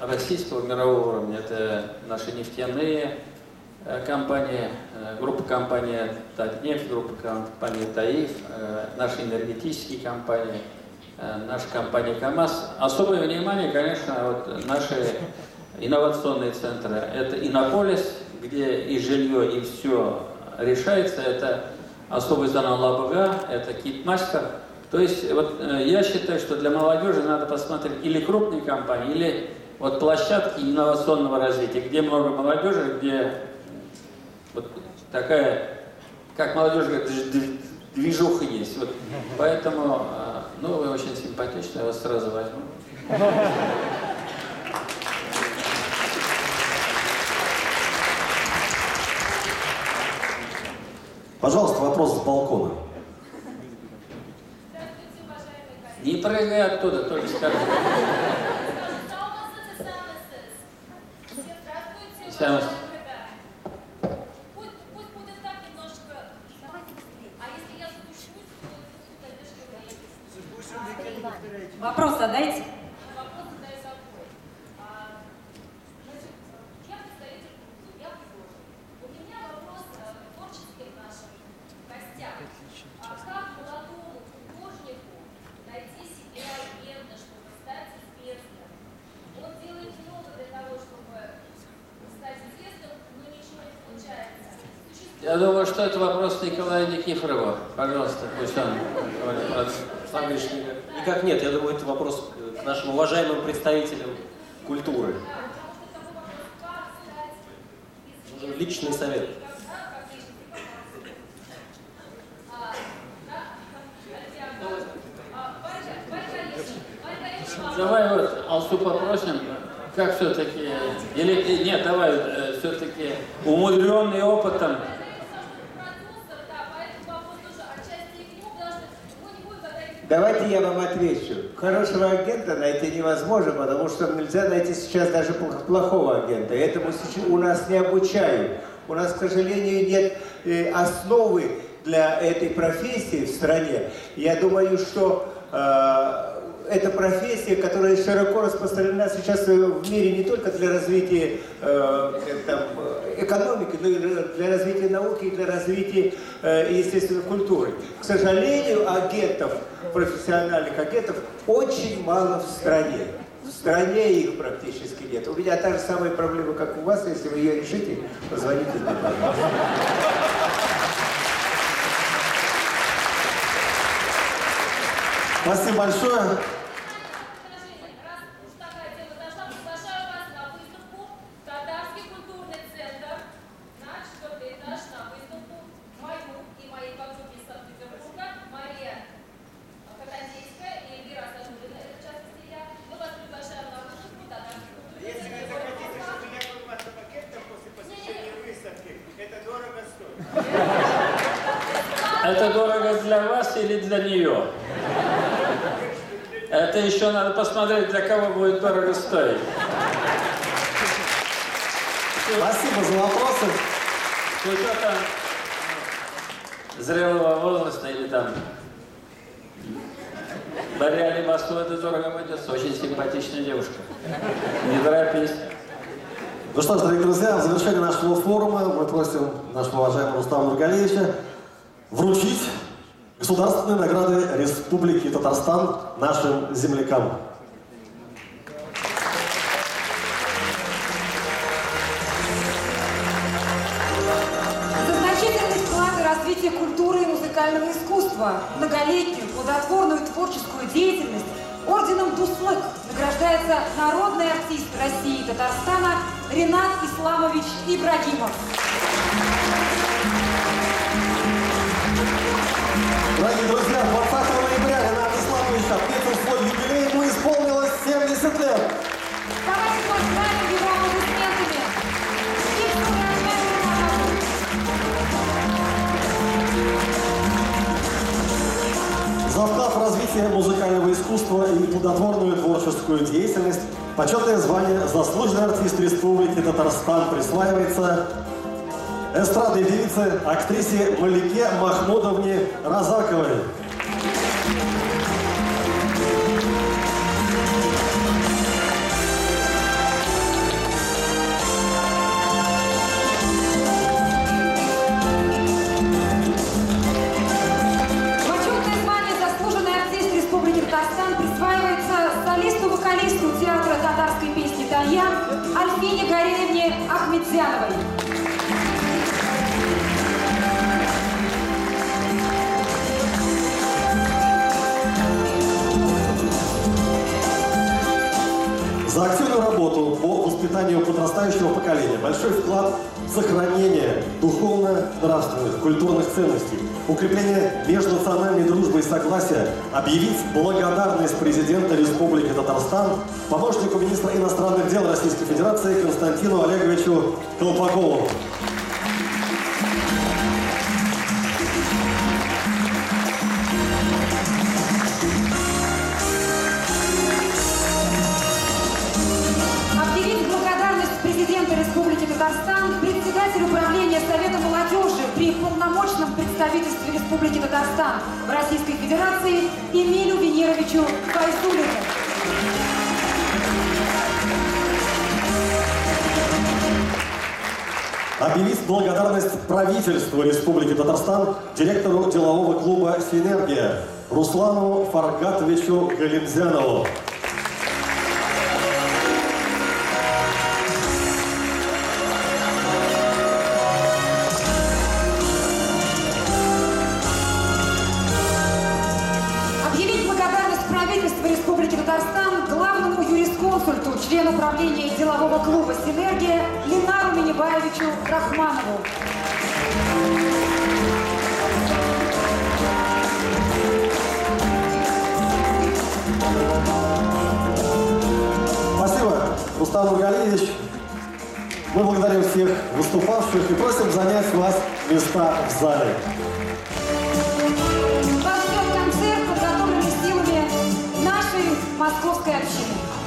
российского мирового уровня. Это наши нефтяные компании, группа компаний «Татнефть», группа компаний «Таиф», наши энергетические компании, наша компания «КамАЗ». Особое внимание, конечно, вот наши инновационные центры. Это Иннополис, где и жилье, и все решается. Это особый Занан Лабыга, это Китмастер. То есть вот, я считаю, что для молодежи надо посмотреть или крупные компании, или вот площадки инновационного развития, где много молодежи, где вот такая, как молодежь говорит, движуха есть. Вот, поэтому, ну, вы очень симпатичны, я вас сразу возьму. Пожалуйста, вопрос с балкона. Не прыгай оттуда, только скажи. Вопрос задайте. Я думаю, что это вопрос Николая Никифорова. Пожалуйста, пусть он говорит. Никак нет, я думаю, это вопрос к нашим уважаемым представителям культуры. Нужен личный совет. Давай вот Алсу попросим, как все-таки, или нет, давай все-таки умудренный опытом. Давайте я вам отвечу. Хорошего агента найти невозможно, потому что нельзя найти сейчас даже плохого агента. Этому у нас не обучают. У нас, к сожалению, нет основы для этой профессии в стране. Я думаю, что это профессия, которая широко распространена сейчас в мире не только для развития экономики, но и для развития науки и для развития, естественно, культуры. К сожалению, агентов, профессиональных агентов, очень мало в стране. В стране их практически нет. У меня та же самая проблема, как у вас. Если вы ее решите, позвоните мне, пожалуйста. Спасибо большое. Это дорого для вас или для нее? Это еще надо посмотреть, для кого будет дорого стоить. Спасибо за вопросы. С учетом зрелого возраста или там Дарья Алибасу, это дорого обойдется. Очень симпатичная девушка. Не торопись. Ну что ж, дорогие друзья, в завершении нашего форума мы просим нашего уважаемого Рустама Нургалиевича вручить государственные награды Республики Татарстан нашим землякам. За значительный вклад в развитие культуры и музыкального искусства, многолетнюю плодотворную творческую деятельность орденом Дуслык награждается народный артист России и Татарстана Ринат Исламович Ибрагимов. Дорогие друзья, 20 ноября Ренат Исламович отметил свой юбилей, ему исполнилось 70 лет. Давайте поздравим его аплодисментами. За вклад в развитие музыкального искусства и плодотворную творческую деятельность почетное звание «Заслуженный артист Республики Татарстан» присваивается эстрадной певице, актрисе Малике Махмудовне Разаковой. Почетное звание «Заслуженный артист Республики Татарстан» присваивается солисту-вокалисту театра татарской песни «Таян» Альфине Гареевне Ахмедзяновой. За активную работу по воспитанию подрастающего поколения, большой вклад в сохранение духовно-нравственных, культурных ценностей, укрепление межнациональной дружбы и согласия, объявить благодарность президента Республики Татарстан помощнику министра иностранных дел Российской Федерации Константину Олеговичу Колпакову. Республики Татарстан, председатель управления Совета молодежи при полномочном представительстве Республики Татарстан в Российской Федерации Эмилю Венеровичу Файзуллину. Объявить благодарность правительству Республики Татарстан директору делового клуба «Синергия» Руслану Фаргатовичу Галимзянову. Республики Татарстан главному юрисконсульту, члену управления делового клуба «Синергия» Ленару Минибаевичу Рахманову. Спасибо, Рустам Нургалиевич. Мы благодарим всех выступавших и просим занять вас места в зале. Концерт подготовленный силами нашей московской общины.